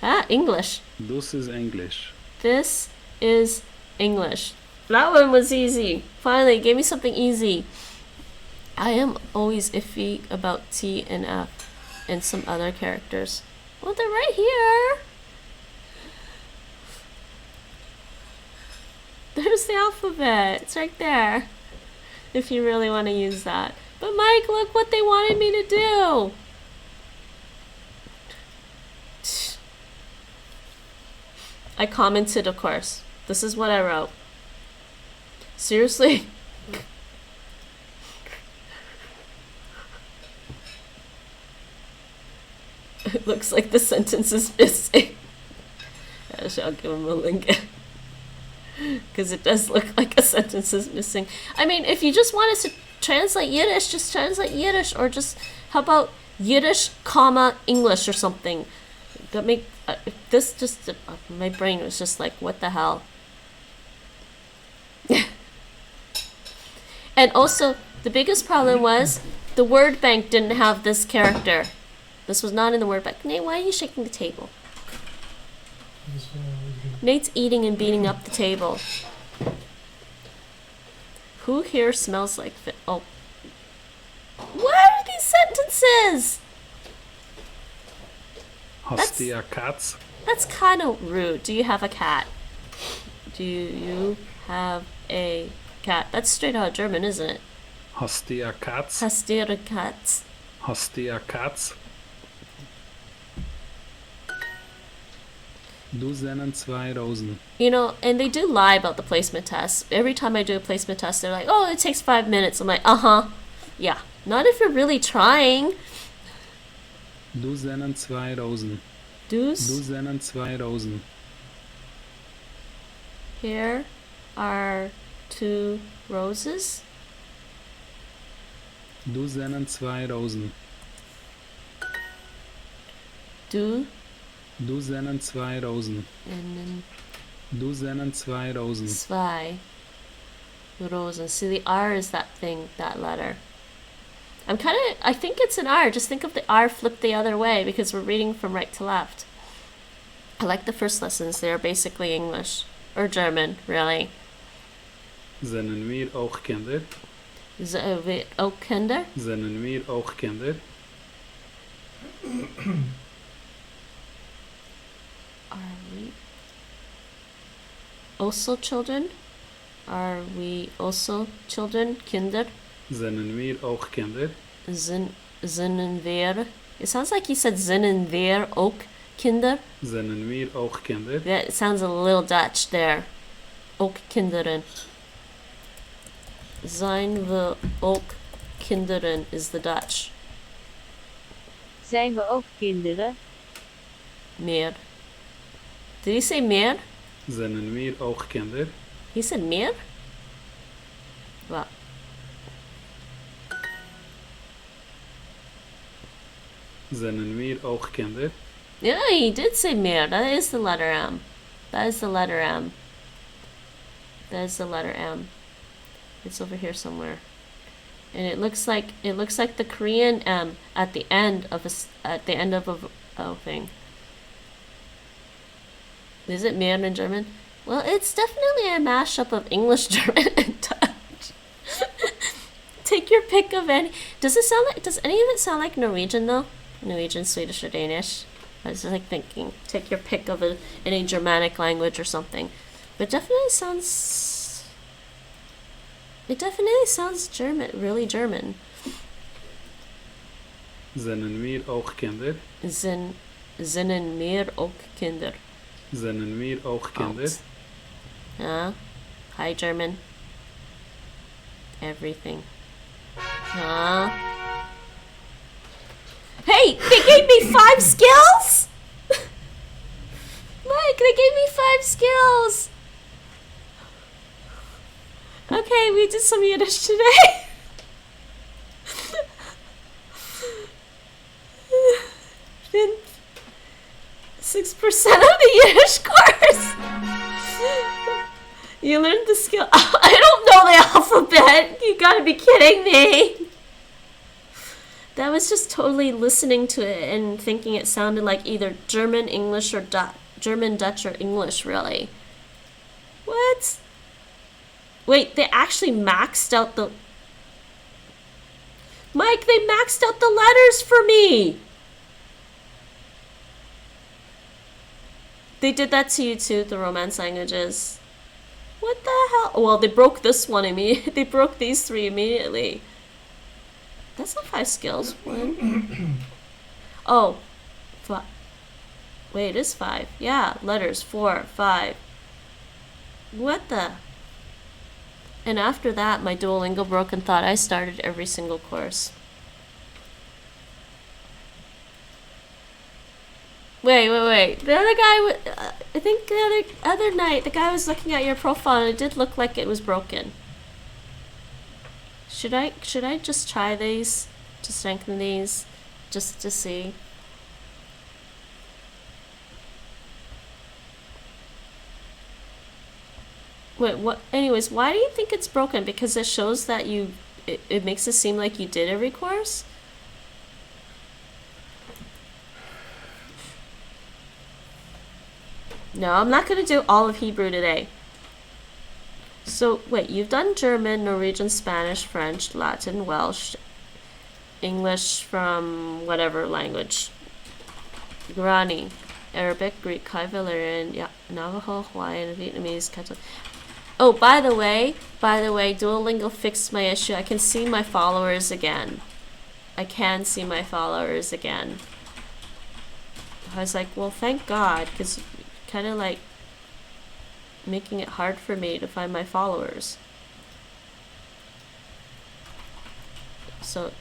Ah, English. This is English. This is English. That one was easy. Finally, gave me something easy. I am always iffy about T and F and some other characters. Well, they're right here. There's the alphabet. It's right there. If you really want to use that. But Mike, look what they wanted me to do. I commented, of course. This is what I wrote. Seriously? It looks like the sentence is missing. I shall give him a link. Because it does look like a sentence is missing. I mean, if you just wanted to translate Yiddish, just translate Yiddish. Or just, how about Yiddish, comma, English or something. That make, this just, my brain was just like, what the hell? And also, the biggest problem was, the word bank didn't have this character. This was not in the word bank. Nate, why are you shaking the table? This one I was Nate's eating and beating up the table. Who here smells like oh. What are these sentences? Hast du a Katz? That's kind of rude. Do you have a cat? Do you have a cat? That's straight out German, isn't it? Hast du a Katz? Hast du a cat? Hast du a Katz? Du sehnen zwei Rosen. You know, and they do lie about the placement test. Every time I do a placement test, they're like, oh, it takes 5 minutes. I'm like, uh-huh. Yeah. Not if you're really trying. Du sehnen zwei Rosen. Du sehnen zwei Rosen. Here are 2 roses. Du sehnen zwei Rosen. Du Du sennen zwei Rosen. and Du sennen zwei Rosen. zwei Rosen. See, the R is that thing, that letter. I think it's an R. Just think of the R flipped the other way because we're reading from right to left. I like the first lessons. They're basically English. Or German, really. Sennen wir auch Kinder? Wir auch Kinder? Sennen wir auch Kinder? Are we also children? Are we also children? Kinder? Sennen wir auch Kinder? Sinnen wir? It sounds like he said sinnen wir auch Kinder. Sennen wir auch Kinder? Yeah, it sounds a little Dutch there. Ook kinderen. Zijn we ook kinderen is the Dutch. Zijn we ook kinderen? Meer. Did he say meer? Sennen wir auch Kinder? He said meer? Well. Sennen wir auch Kinder? Yeah, he did say meer. That is the letter M. That is the letter M. That is the letter M. It's over here somewhere. And it looks like the Korean M at the end of a thing. Is it meer in German? Well, it's definitely a mashup of English, German, and Dutch. Take your pick of any. Does any of it sound like Norwegian though? Norwegian, Swedish, or Danish? I was like thinking, take your pick of any Germanic language or something. But it definitely sounds German, really German. Sennen wir auch Kinder? Sinnen wir auch Kinder? Sennen wir auch Kinder? Yeah. Hi, German. Everything. Hey, they gave me 5 skills? Mike, they gave me 5 skills. Okay, we did some Yiddish today. Been 6% of the Yiddish course. You learned the skill. I don't know the alphabet. You gotta be kidding me. That was just totally listening to it and thinking it sounded like either German, English, or German, Dutch, or English, really. What? Wait, they actually maxed out the... Mike, they maxed out the letters for me! They did that to you too, the Romance languages. What the hell? Well, they broke this one immediately. They broke these 3 immediately. That's not 5 skills. 1. Oh. Wait, it is 5. Yeah, letters. 4, 5. What the? And after that, my Duolingo broke and thought I started every single course. Wait. The other guy, I think the other night, the guy was looking at your profile and it did look like it was broken. Should I just try these? To strengthen these? Just to see? Wait, what? Anyways, why do you think it's broken? Because it shows that it makes it seem like you did every course? No, I'm not going to do all of Hebrew today. So, wait, you've done German, Norwegian, Spanish, French, Latin, Welsh, English from whatever language. Guarani, Arabic, Greek, Khmer, Valyrian, Navajo, Hawaiian, Vietnamese, Catalan. Oh, by the way, Duolingo fixed my issue. I can see my followers again. I was like, well, thank God, because kind of like making it hard for me to find my followers. So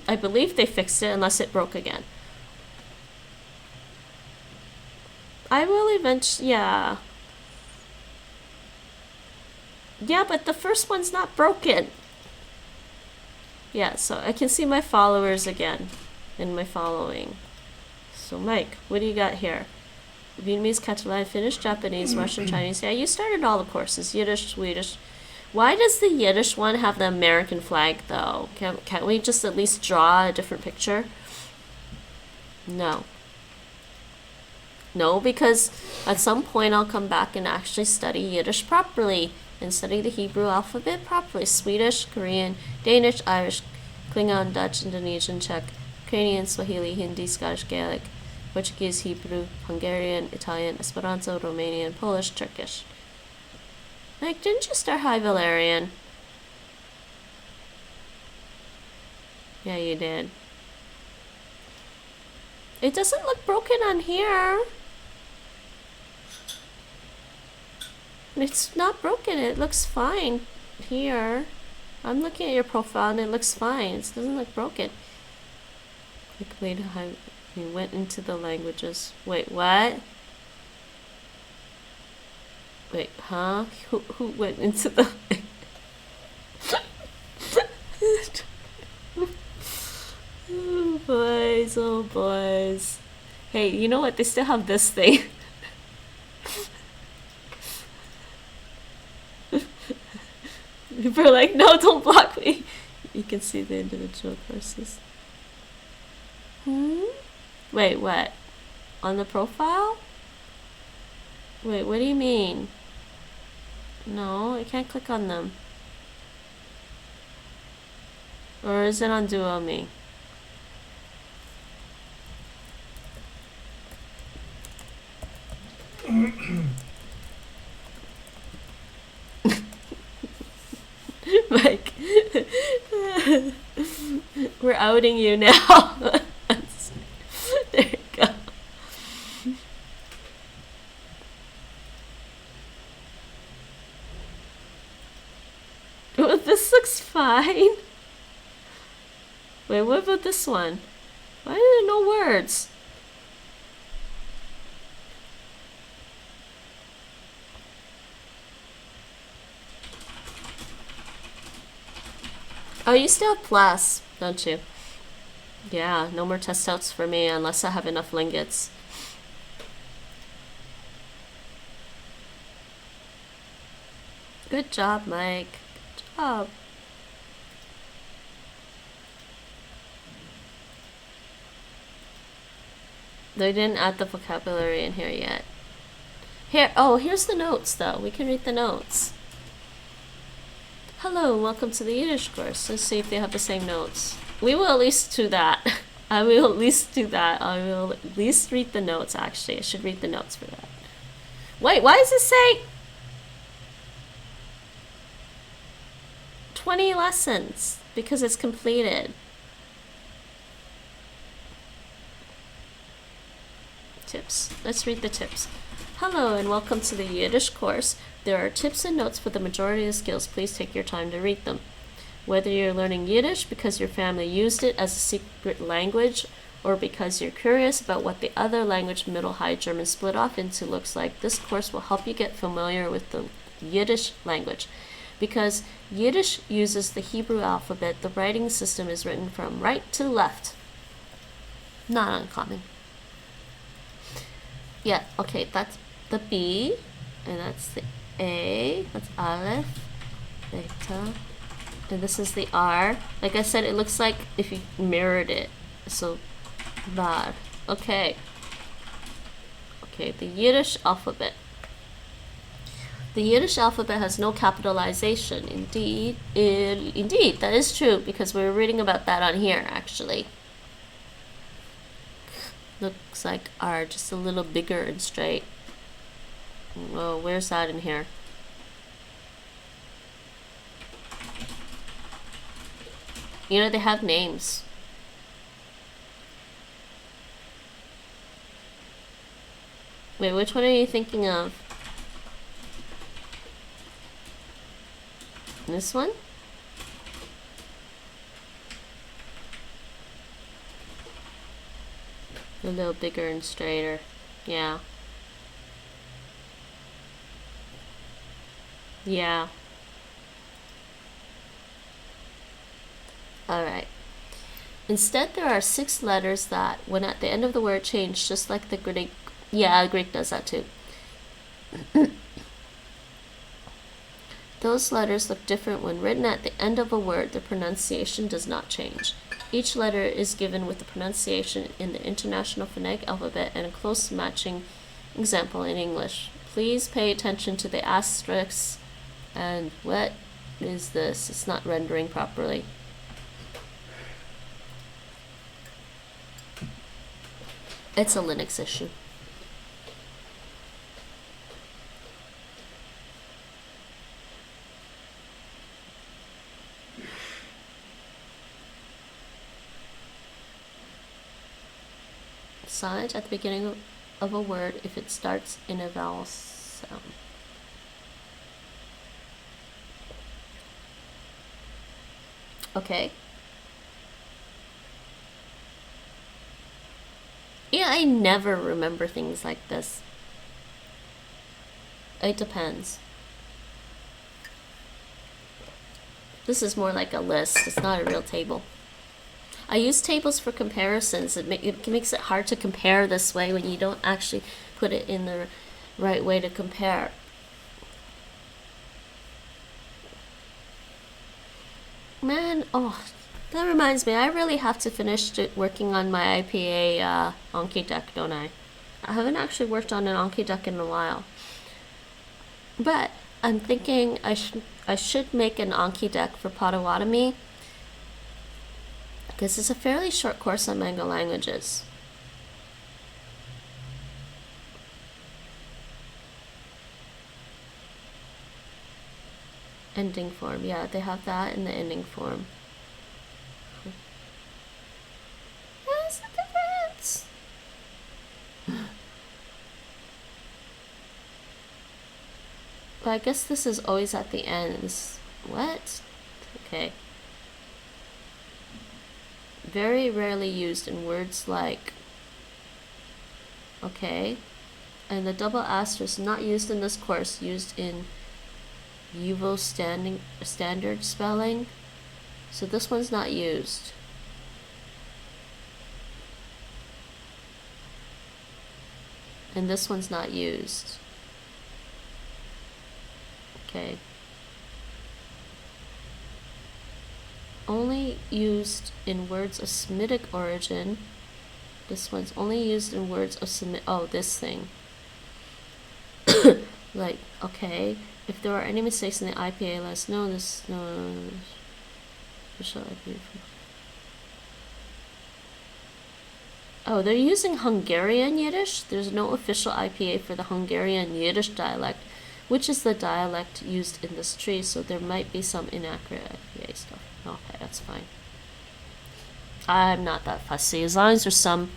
I believe they fixed it unless it broke again. I will eventually, yeah. Yeah, but the first one's not broken. Yeah, so I can see my followers again in my following. So Mike, what do you got here? Vietnamese, Catalan, Finnish, Japanese, Russian, Chinese. Yeah, you started all the courses. Yiddish, Swedish. Why does the Yiddish one have the American flag, though? Can't we just at least draw a different picture? No. No, because at some point I'll come back and actually study Yiddish properly and study the Hebrew alphabet properly. Swedish, Korean, Danish, Irish, Klingon, Dutch, Indonesian, Czech, Ukrainian, Swahili, Hindi, Scottish, Gaelic, Portuguese, Hebrew, Hungarian, Italian, Esperanto, Romanian, Polish, Turkish. Like, didn't you start High Valerian? Yeah, you did. It doesn't look broken on here. It's not broken. It looks fine here. I'm looking at your profile and it looks fine. It doesn't look broken. Quickly to hide. He went into the languages. Wait, what? Wait, huh? Who went into the... Oh, boys, oh, boys. Hey, you know what? They still have this thing. People are like, no, don't block me. You can see the individual courses. Wait, what? On the profile? Wait, what do you mean? No, I can't click on them. Or is it on Duolingo? Mike, we're outing you now. There you go. Oh, this looks fine. Wait, what about this one? Why are there no words? Oh, you still have plus, don't you? Yeah, no more test outs for me unless I have enough lingots. Good job, Mike. Good job. They didn't add the vocabulary in here yet. Here, oh, here's the notes, though. We can read the notes. Hello, and welcome to the Yiddish course. Let's see if they have the same notes. We will at least do that. I will at least do that. I will at least read the notes, actually. I should read the notes for that. Wait, why does it say 20 lessons? Because it's completed. Tips. Let's read the tips. Hello and welcome to the Yiddish course. There are tips and notes for the majority of the skills. Please take your time to read them. Whether you're learning Yiddish because your family used it as a secret language or because you're curious about what the other language Middle High German split off into looks like, this course will help you get familiar with the Yiddish language. Because Yiddish uses the Hebrew alphabet, the writing system is written from right to left. Not uncommon. Yeah, okay, that's the B, and that's the A, that's Aleph, Beta, and this is the R. Like I said, it looks like if you mirrored it. So, Var. Okay. Okay, the Yiddish alphabet. The Yiddish alphabet has no capitalization. Indeed, that is true, because we were reading about that on here, actually. Looks like R, just a little bigger and straight. Whoa, where's that in here? You know, they have names. Wait, which one are you thinking of? This one? A little bigger and straighter. Yeah. Yeah. Alright. Instead, there are 6 letters that, when at the end of the word, change, just like the Greek. Yeah, Greek does that too. Those letters look different when written at the end of a word. The pronunciation does not change. Each letter is given with the pronunciation in the International Phonetic Alphabet and a close matching example in English. Please pay attention to the asterisks. And what is this? It's not rendering properly. It's a Linux issue. Silent at the beginning of a word if it starts in a vowel sound. Okay. Yeah, I never remember things like this. It depends. This is more like a list. It's not a real table. I use tables for comparisons. It makes it hard to compare this way when you don't actually put it in the right way to compare. Man, oh, that reminds me. I really have to finish working on my IPA Anki deck, don't I? I haven't actually worked on an Anki deck in a while. But I'm thinking I should make an Anki deck for Potawatomi. Because it's a fairly short course on Mango languages. Ending form, yeah, they have that in the ending form. What's the difference? But I guess this is always at the ends. What? Okay. Very rarely used in words like, okay, and the double asterisk not used in this course, used in UVO standard spelling, so this one's not used. And this one's not used. Okay. Only used in words of Semitic origin. This one's only used in words of Semitic. Oh, this thing. Like, okay, if there are any mistakes in the IPA, let us know. This no. Oh, they're using Hungarian Yiddish. There's no official IPA for the Hungarian Yiddish dialect, which is the dialect used in this tree. So there might be some inaccurate IPA stuff. Okay, that's fine. I'm not that fussy. As long as there's some,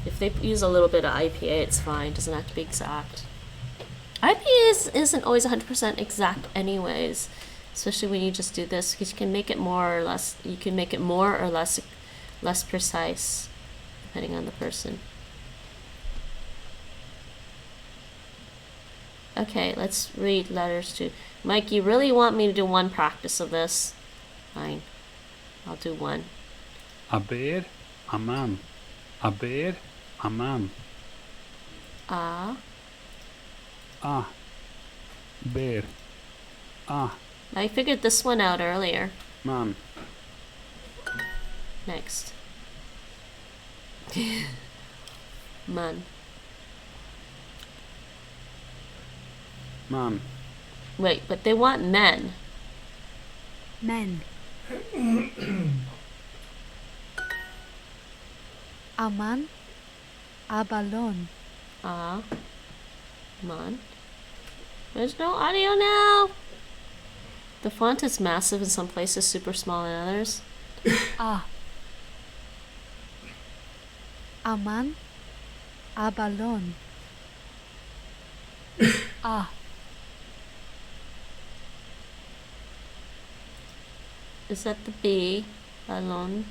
if they use a little bit of IPA, it's fine. It doesn't have to be exact. IPA isn't always 100% exact anyways, especially when you just do this, because you can make it more or less, less precise, depending on the person. Okay, let's read letters to Mike. You really want me to do one practice of this? Fine. I'll do one. Aber, aman. Aber, aman. Ah. Ah. Bear. Ah. I figured this one out earlier. Man. Next. Man. Man. Wait, but they want men. Men. Aman. Abalon. Ah. Man. There's no audio now. The font is massive in some places, super small in others. Ah. Aman. Abalon. Ah. Is that the B? Alone.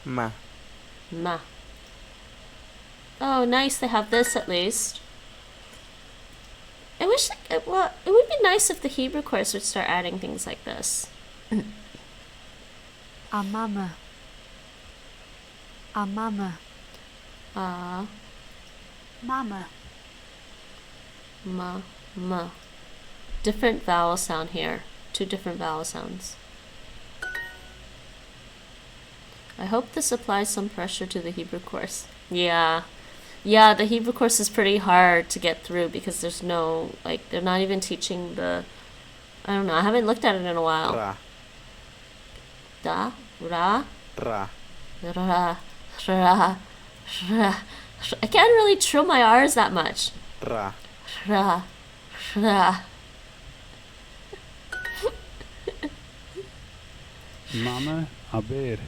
Ma. Ma. Oh, nice. They have this at least. I wish, well, it would be nice if the Hebrew course would start adding things like this. Amama. Amama. Ah, Mama. ma. Different vowel sound here. 2 different vowel sounds. I hope this applies some pressure to the Hebrew course. Yeah. Yeah, the Hebrew course is pretty hard to get through because there's no, like, they're not even teaching the, I don't know, I haven't looked at it in a while. Ra. Da, ra, Ra. ra, ra, ra. I can't really trill my R's that much. Ra. Ra, ra. Mama, aber.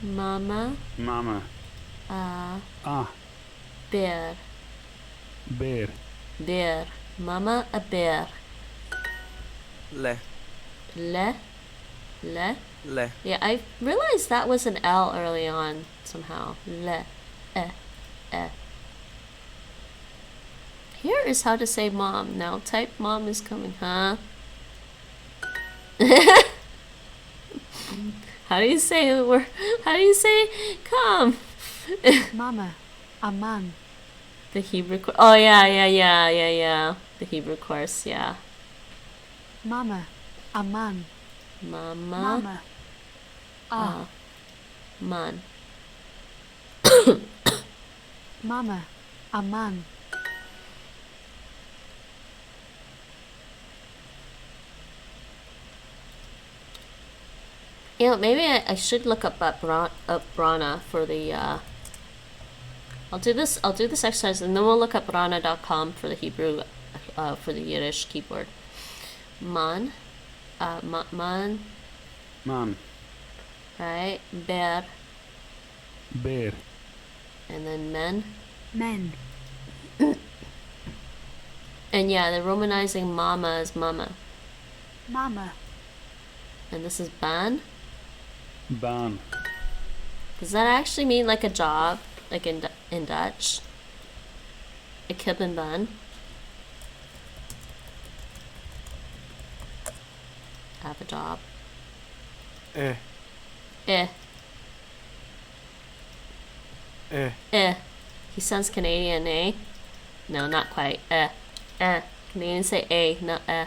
Mama, Mama. Ah, bear, bear. bear. Mama, a bear. Le. Le, le. Le. Yeah, I realized that was an L early on somehow. Le, eh. Here is how to say mom. Now type mom is coming, huh? How do you say the word? How do you say come? Mama. Aman. The Hebrew course. Oh yeah. The Hebrew course, yeah. Mama. Aman. Mama. Mama. Ah. Man. Mama. Aman. You know, maybe I should look up Brana for the. I'll do this exercise and then we'll look up Brana.com for the Hebrew, for the Yiddish keyboard. Man, man, Man. right? Bear, Bear. and then men. Men. And yeah, they're romanizing mama as mama. Mama. And this is ban. Ban. Does that actually mean like a job, like in Dutch? Ik heb een baan. I have a job. Eh. Eh. Eh. Eh. He sounds Canadian, eh? No, not quite. Eh. Eh. Canadians say eh, not eh.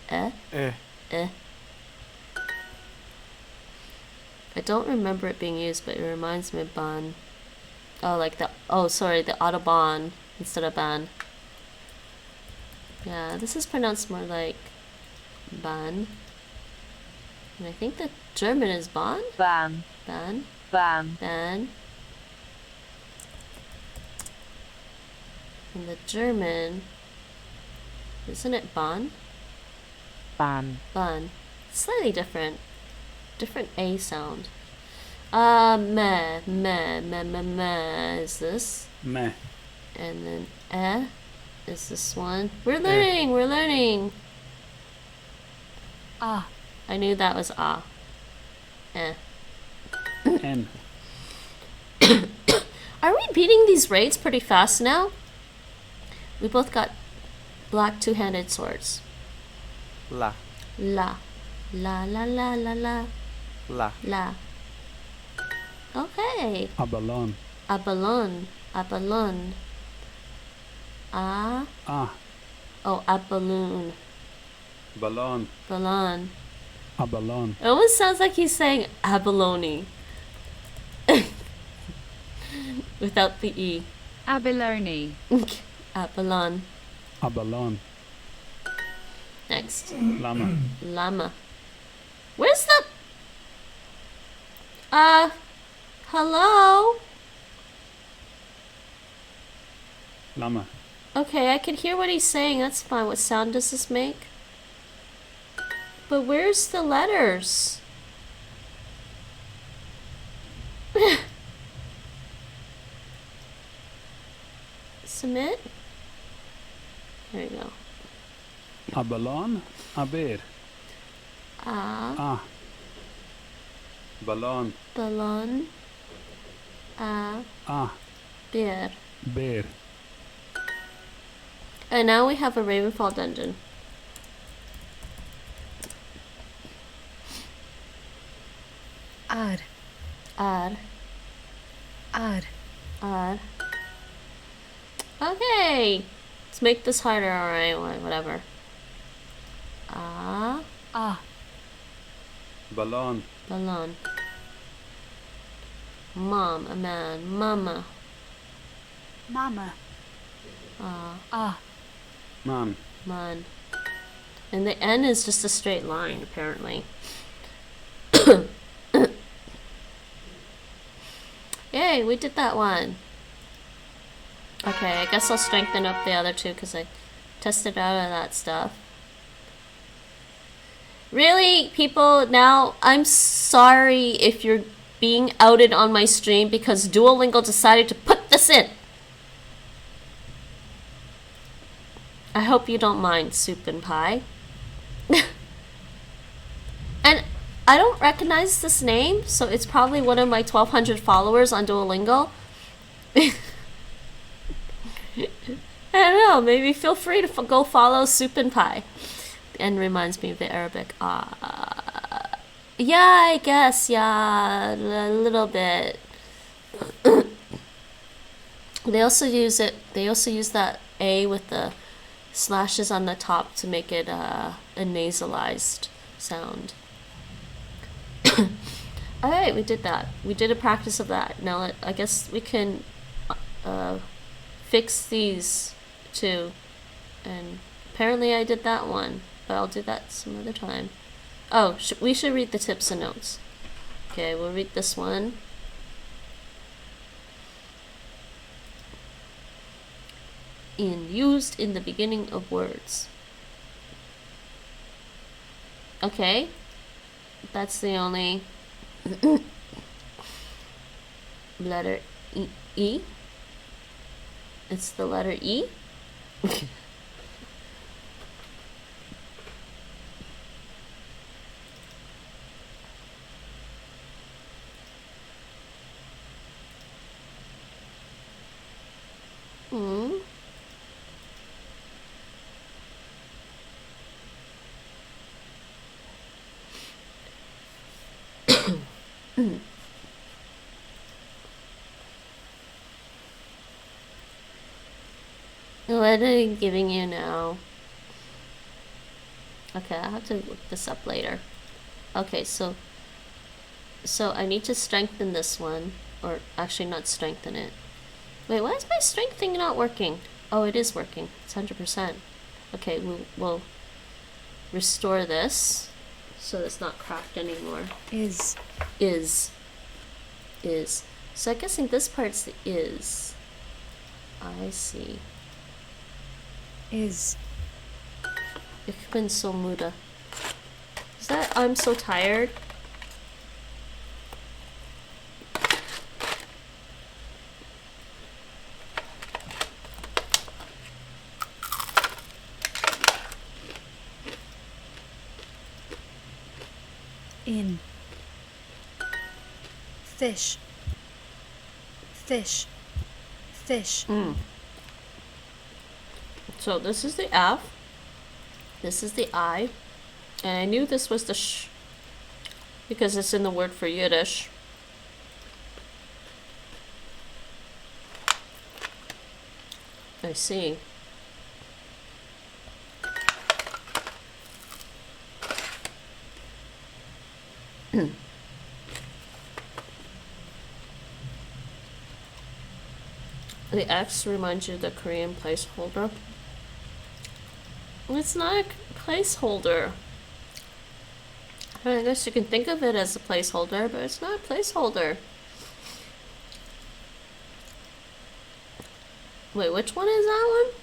Eh? Eh. Eh. I don't remember it being used, but it reminds me of ban. Oh, like the, oh, sorry, the Autobahn instead of ban. Yeah, this is pronounced more like ban. And I think the German is Bahn? Baan. Ban? Baan. Ban. And the German, isn't it Bahn? Baan. Bun. Slightly different. Different A sound. Meh is this. Meh. And then is this one. We're learning. Ah. I knew that was ah. Eh. N. Are we beating these raids pretty fast now? We both got black 2-handed swords. La. La. La la la la la. La. La. Okay. Abalon. Abalon. Abalon. Ah. Ah. Oh, abaloon. Ballon. Balon. Abalon. It almost sounds like he's saying abalone. Without the E. Abalone. Abalon. Abalon. Next. Lama. Llama. Where's the... hello? Lama. Okay, I can hear what he's saying. That's fine. What sound does this make? But where's the letters? Submit? There you go. Abalon. Aber. Ah. Ballon. Ballon. Ah. Beer. Bear. And now we have a Ravenfall dungeon. Ar. Odd. Ar. Odd. Okay. Let's make this harder, alright, whatever. Ah. Ah. Ballon. Ballon. Mom, a man. Mama. Mama. Ah. Ah. Man. Man. And the N is just a straight line, apparently. Yay, we did that one. Okay, I guess I'll strengthen up the other two because I tested out of that stuff. Really, people, now I'm sorry if you're being outed on my stream because Duolingo decided to put this in. I hope you don't mind, Soup and Pie. And I don't recognize this name, so it's probably one of my 1,200 followers on Duolingo. I don't know, maybe feel free to go follow Soup and Pie. And reminds me of the Arabic. Yeah, I guess, yeah, a little bit. They also use that A with the slashes on the top to make it a nasalized sound. Alright, we did that. We did a practice of that. Now I guess we can fix these two. And apparently I did that one, but I'll do that some other time. Oh, we should read the tips and notes. Okay, we'll read this one. Used in the beginning of words. Okay, that's the only letter E. It's the letter E. What are they giving you now? Okay, I'll have to look this up later. Okay, so I need to strengthen this one, or actually not strengthen it. Wait, why is my strength thing not working? Oh, it is working. It's 100%. Okay, we'll restore this so it's not cracked anymore. Is. So I'm guessing this part's the is. I see. Is. Ich bin so müde. Is that I'm so tired? In. Fish. Fish. Fish. So this is the F. This is the I. And I knew this was the sh because it's in the word for Yiddish. I see. The X reminds you of the Korean placeholder. It's not a placeholder. I guess you can think of it as a placeholder, but it's not a placeholder. Wait, which one is that one?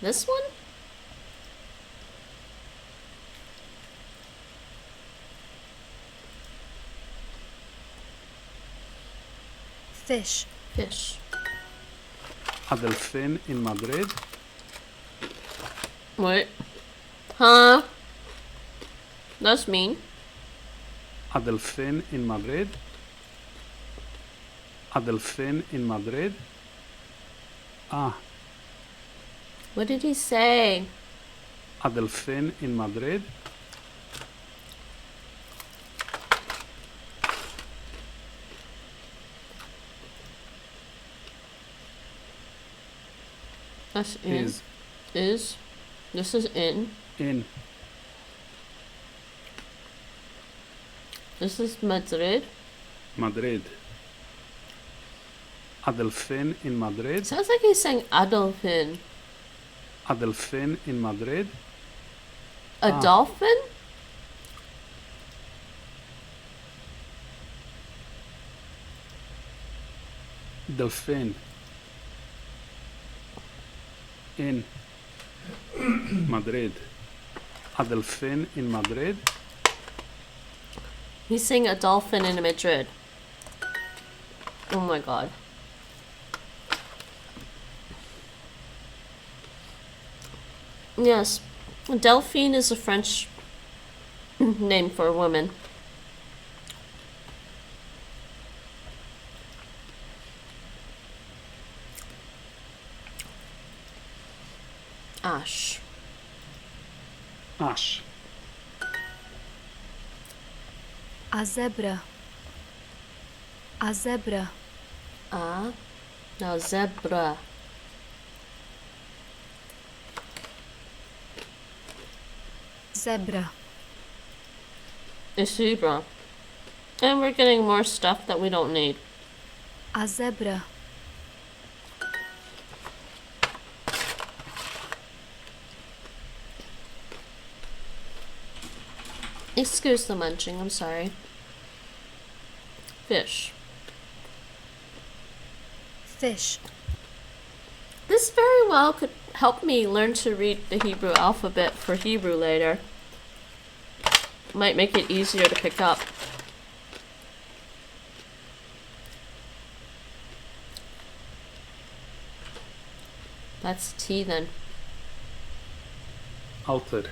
This one? Fish. Fish. Adelphin in Madrid. What? Huh? That's mean. Adelphin in Madrid. Adelphin in Madrid. Ah. What did he say? Adelphin in Madrid. That's in. Is Is. This is in. in This is Madrid. Madrid. Adelphin in Madrid. Sounds like he's saying Adolfin. Adelphin in Madrid. A Ah. dolphin? Delphin in Madrid. Adelphin in Madrid. He's saying a dolphin in Madrid. Oh my god. Yes, Delphine is a French name for a woman. Ash. Ash. A zebra. A zebra. No, zebra. Zebra. A zebra. And we're getting more stuff that we don't need. A zebra. Excuse the munching, I'm sorry. Fish. Fish. This very well could help me learn to read the Hebrew alphabet for Hebrew later. Might make it easier to pick up. That's T then. Alter.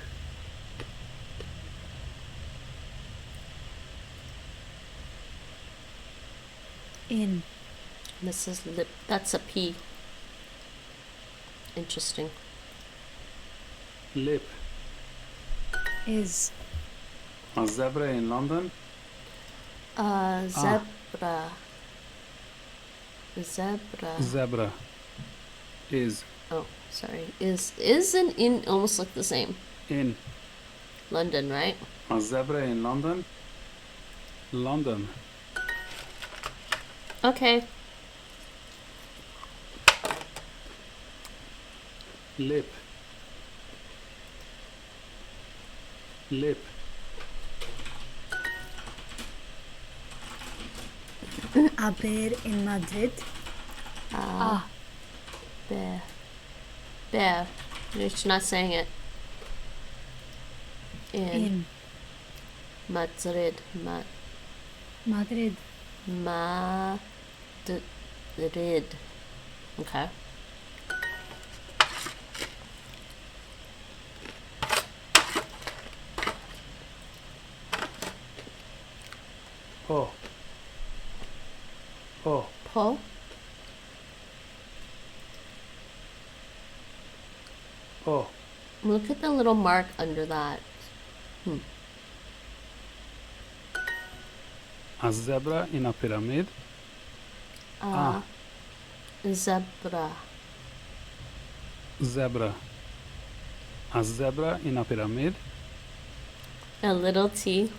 In. This is lip. That's a P. Interesting. Lip. Is. A zebra in London. Zebra. Zebra. Zebra. Is Oh, sorry. Is and in almost look the same. in. London, right? A zebra in London. London. Okay. Lip. Lip. A bear in Madrid. Ah. Bear. Bear. You're not saying it. In. Madrid. Madrid. Madrid. Okay. Oh. Oh. Po. Oh. Look at the little mark under that. A zebra in a pyramid. Zebra. Zebra. A zebra in a pyramid. A little T.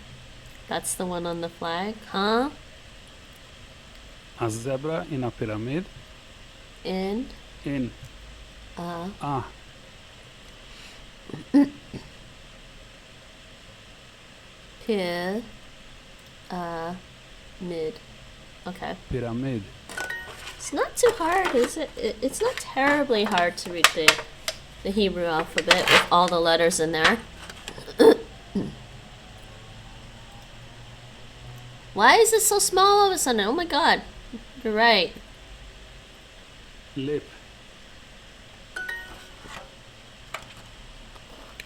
That's the one on the flag, huh? A zebra in a pyramid. In. In. Pyramid. Mid. Okay. Pyramid. It's not too hard, is it? It's not terribly hard to read the Hebrew alphabet with all the letters in there. Why is it so small all of a sudden? Oh my god. You're right. Lip.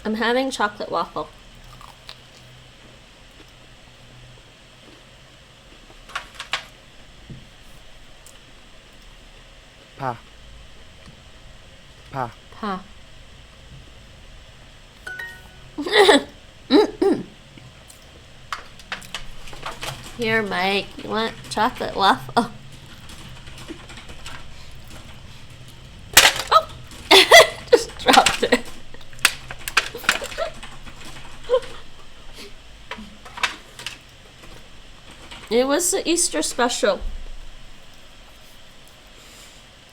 I'm having chocolate waffle. Pa. Pa. Pa. Here, Mike, you want chocolate waffle? Oh! Just dropped it. It was the Easter special.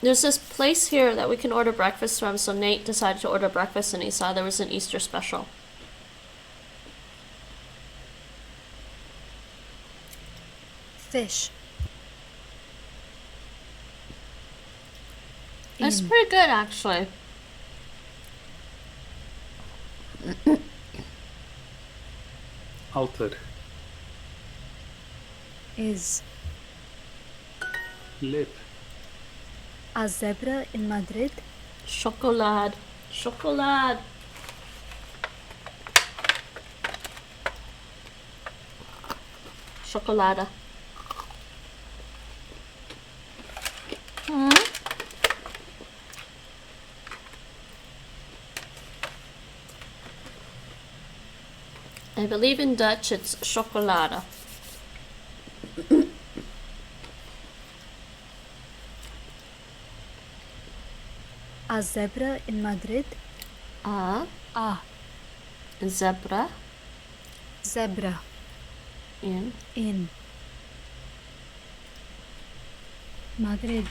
There's this place here that we can order breakfast from, so Nate decided to order breakfast and he saw there was an Easter special. Fish. That's In. pretty good, actually. Alter. Is. Lip. A zebra in Madrid Chocolade. Chocolade. Chocolada. Hmm? I believe in Dutch it's chocolade. A zebra in Madrid A A zebra zebra in in Madrid.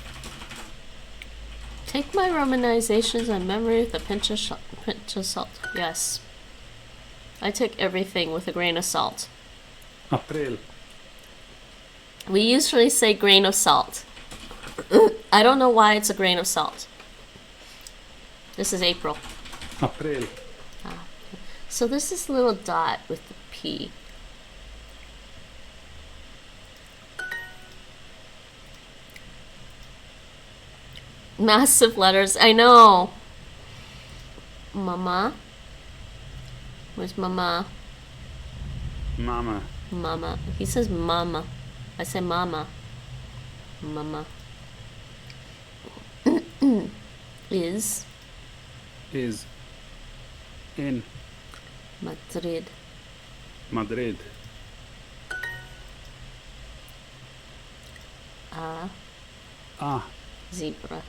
Take my romanizations and memory with a pinch of salt. Yes. I took everything with a grain of salt. April. We usually say grain of salt. I don't know why it's a grain of salt. This is April. April. So there's this little dot with the P. Massive letters. I know. Mama. Where's Mama? Mama. Mama. He says Mama. I say Mama. Mama. Is in Madrid. Madrid. A Ah. zebra.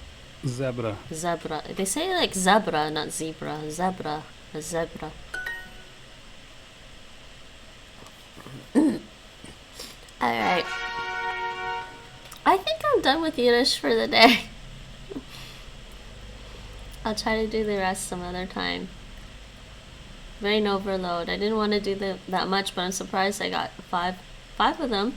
Zebra. Zebra. They say like zebra, not zebra. Zebra. A zebra. Alright. I think I'm done with Yiddish for the day. I'll try to do the rest some other time. Brain overload. I didn't want to do that much, but I'm surprised I got five of them.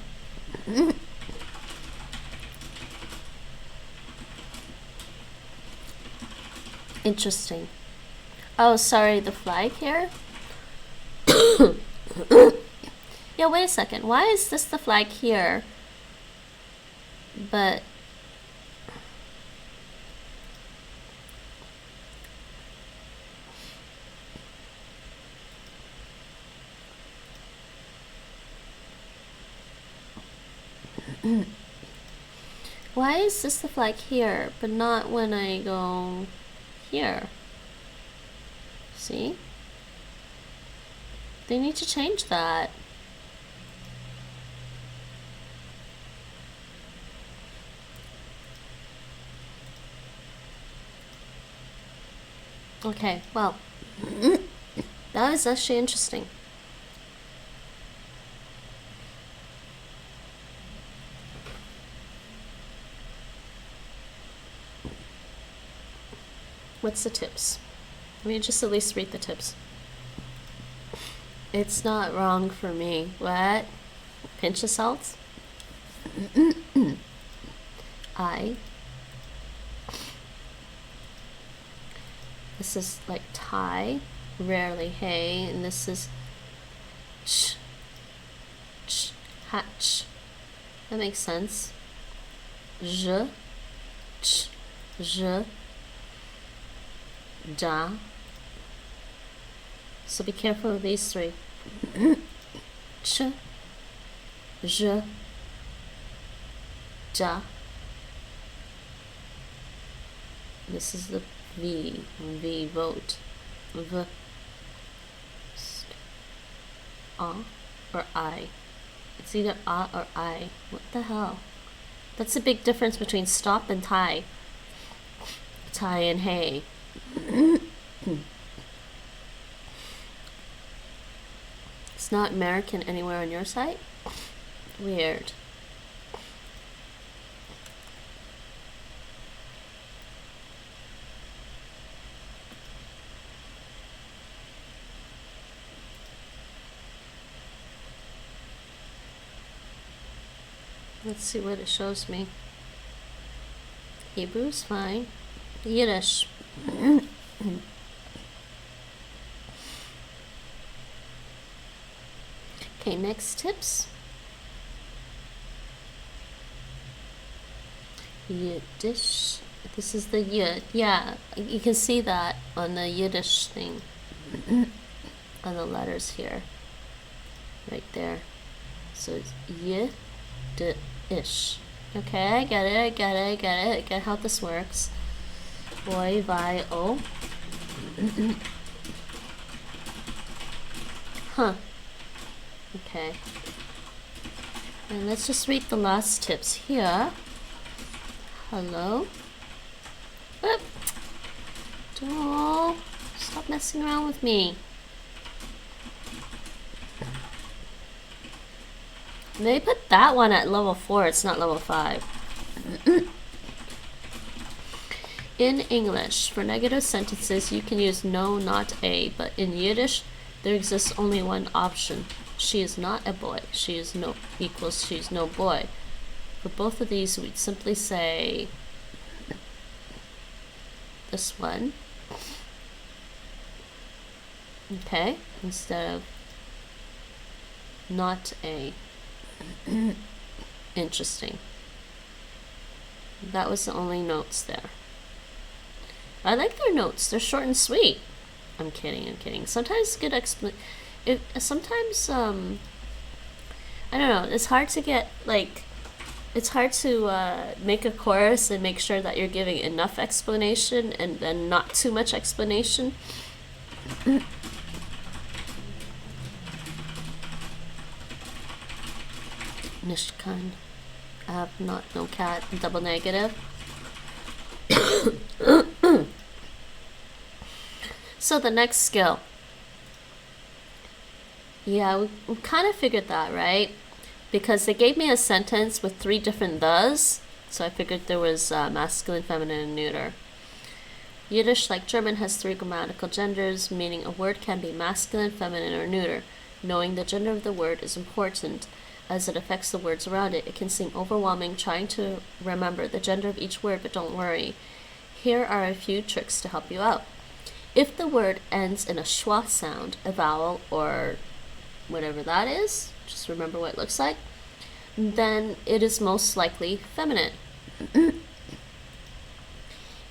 Interesting. Oh, sorry, the flag here? Yeah, wait a second. Why is this the flag here? But... why is this the flag here, but not when I go here? See? They need to change that. Okay, well, that was actually interesting. What's the tips? Let me just at least read the tips. It's not wrong for me. What? Pinch of salt? I. This is like tie, rarely hey, and this is ch, hatch. That makes sense. Je, ch, je, da. So be careful of these three. Ch, je, da. This is the V, vote. V. or I. It's either or I. What the hell? That's the big difference between stop and tie. Tie and hey. It's not American anywhere on your site? Weird. Let's see what it shows me. Hebrew's fine. Yiddish. Okay, next tips. Yiddish. This is the Yid. Yeah, you can see that on the Yiddish thing. On the letters here. Right there. So it's Yiddish. Okay, I get it, I get it, I get it. I get how this works. Boy, vi, oh. Huh. Okay. And let's just read the last tips here. Hello. Whoop. Don't stop messing around with me. They put that one at level 4, it's not level 5. In English, for negative sentences, you can use no, not a, but in Yiddish, there exists only one option. She is not a boy. She is no equals she is no boy. For both of these, we'd simply say this one. Okay, instead of not a. Interesting. That was the only notes there. I like their notes. They're short and sweet. I'm kidding, I'm kidding. Sometimes good sometimes I don't know, it's hard to get like it's hard to make a chorus and make sure that you're giving enough explanation and then not too much explanation. Nishkan. I have not, no cat, double negative. So the next skill. Yeah, we kind of figured that, right? Because they gave me a sentence with 3 different thes, so I figured there was masculine, feminine, and neuter. Yiddish, like German, has 3 grammatical genders, meaning a word can be masculine, feminine, or neuter. Knowing the gender of the word is important, as it affects the words around it. It can seem overwhelming trying to remember the gender of each word, but don't worry. Here are a few tricks to help you out. If the word ends in a schwa sound, a vowel, or whatever that is, just remember what it looks like, then it is most likely feminine.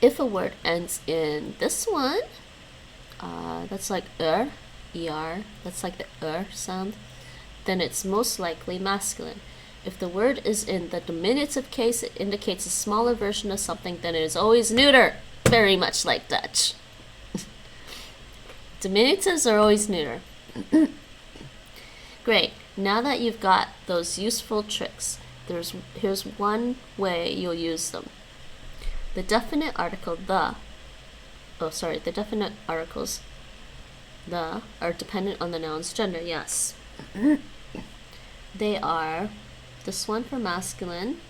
If a word ends in this one, that's like er, that's like the sound, then it's most likely masculine. If the word is in the diminutive case, it indicates a smaller version of something, then it is always neuter, very much like Dutch. Diminutives are always neuter. Great. Now that you've got those useful tricks, here's one way you'll use them. The definite article the definite articles the are dependent on the noun's gender, yes. They are this one for masculine.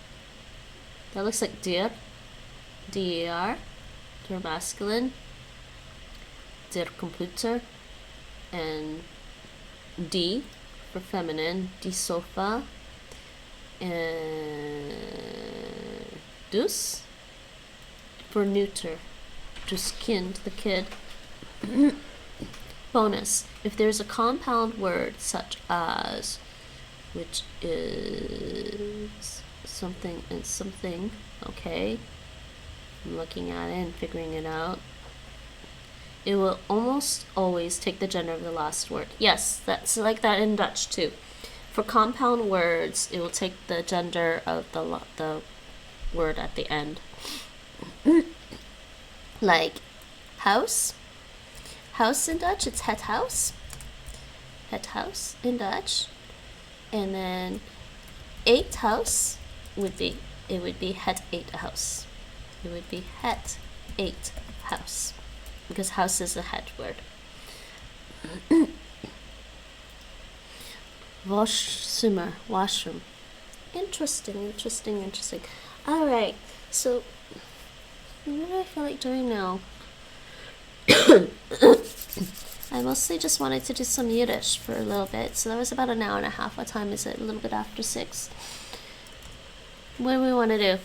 That looks like dir, der, for masculine. Der Computer, and die for feminine, die Sofa, and dus for neuter, dus Kind, the kid. Bonus, if there's a compound word such as, which is something and something, okay, I'm looking at it and figuring it out, it will almost always take the gender of the last word. Yes, that's like that in Dutch too. For compound words, it will take the gender of the word at the end. Like house. House in Dutch, it's het house. het huis in Dutch. And then eethuis would be het eethuis. It would be het eethuis, because house is a het word. Washroom. Interesting. All right, so what do I feel like doing now? I mostly just wanted to do some Yiddish for a little bit, so that was about an hour and a half. What time is it? A little bit after 6. What do we want to do?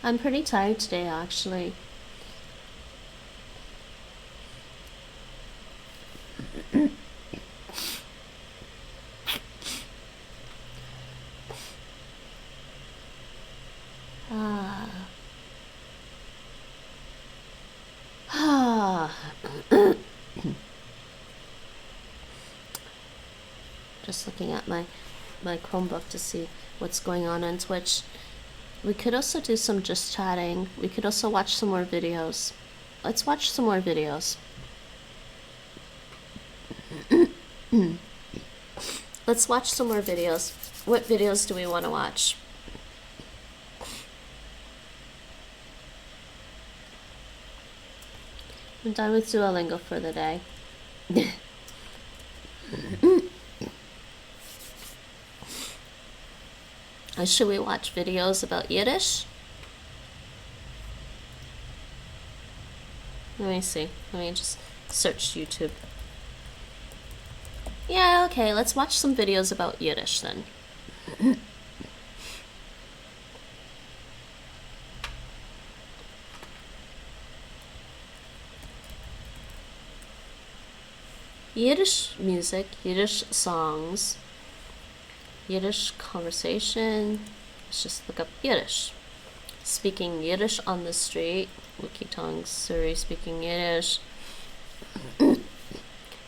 I'm pretty tired today, actually. Just looking at my Chromebook to see what's going on Twitch. We could also do some just chatting. We could also watch some more videos. Let's watch some more videos. Let's watch some more videos. What videos do we want to watch? I'm done with Duolingo for the day. Should we watch videos about Yiddish? Let me see. Let me just search YouTube. Yeah, okay, let's watch some videos about Yiddish then. Yiddish music, Yiddish songs, Yiddish conversation. Let's just look up Yiddish. Speaking Yiddish on the street. Wikitong Surrey speaking Yiddish.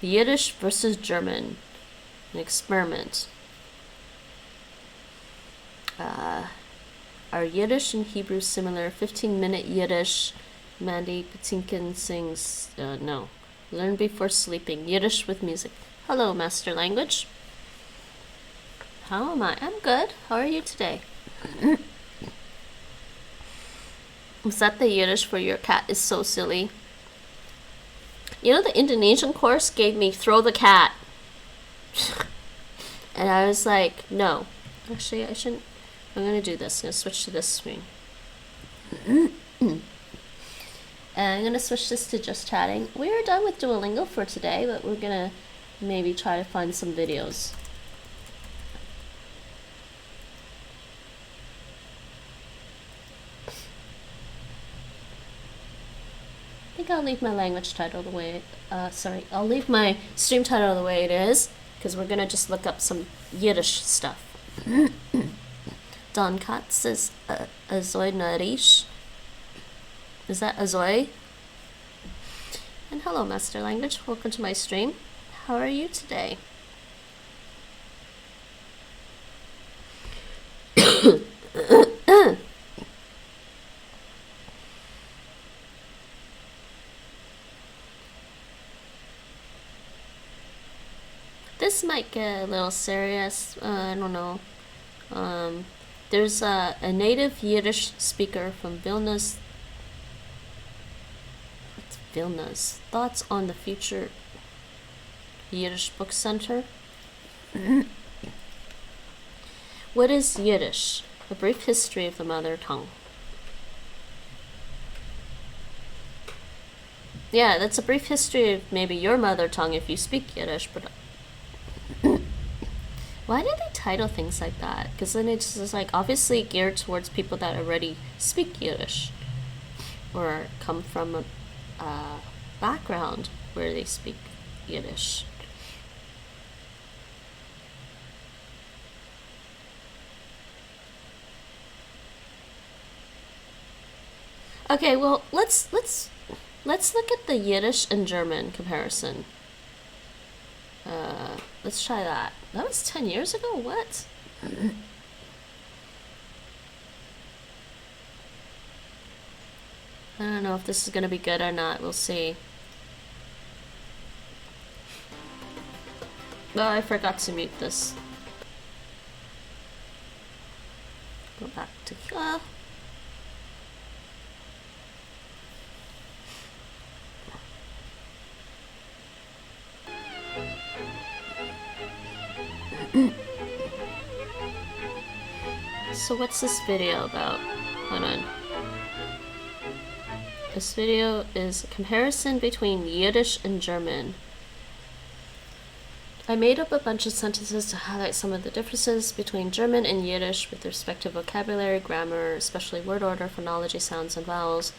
Yiddish versus German. An experiment. Are Yiddish and Hebrew similar? 15-minute Yiddish. Mandy Patinkin sings, no. Learn before sleeping. Yiddish with music. Hello, Master Language. How am I? I'm good. How are you today? Was that the Yiddish for your cat is so silly? You know, the Indonesian course gave me throw the cat. And I was like, no. Actually, I shouldn't. I'm going to do this. I'm going to switch to this screen. And I'm going to switch this to just chatting. We are done with Duolingo for today, but we're going to maybe try to find some videos. I think I'll leave my language title the way, I'll leave my stream title the way it is, because we're going to just look up some Yiddish stuff. Don Katz says, Azoy Narish. Is that Azoy? And hello, Master Language. Welcome to my stream. How are you today? This might get a little serious. I don't know. There's a native Yiddish speaker from Vilnius. What's Vilnius? Thoughts on the future Yiddish Book Center? What is Yiddish? A brief history of the mother tongue. Yeah, that's a brief history of maybe your mother tongue if you speak Yiddish, but why do they title things like that? Because then it's just like obviously geared towards people that already speak Yiddish or come from a background where they speak Yiddish. Okay, well, let's look at the Yiddish and German comparison. Let's try that. That was 10 years ago? What? I don't know if this is gonna be good or not. We'll see. Oh, I forgot to mute this. Go back to here. So what's this video about? Hold on. This video is a comparison between Yiddish and German. I made up a bunch of sentences to highlight some of the differences between German and Yiddish with respect to vocabulary, grammar, especially word order, phonology, sounds, and vowels.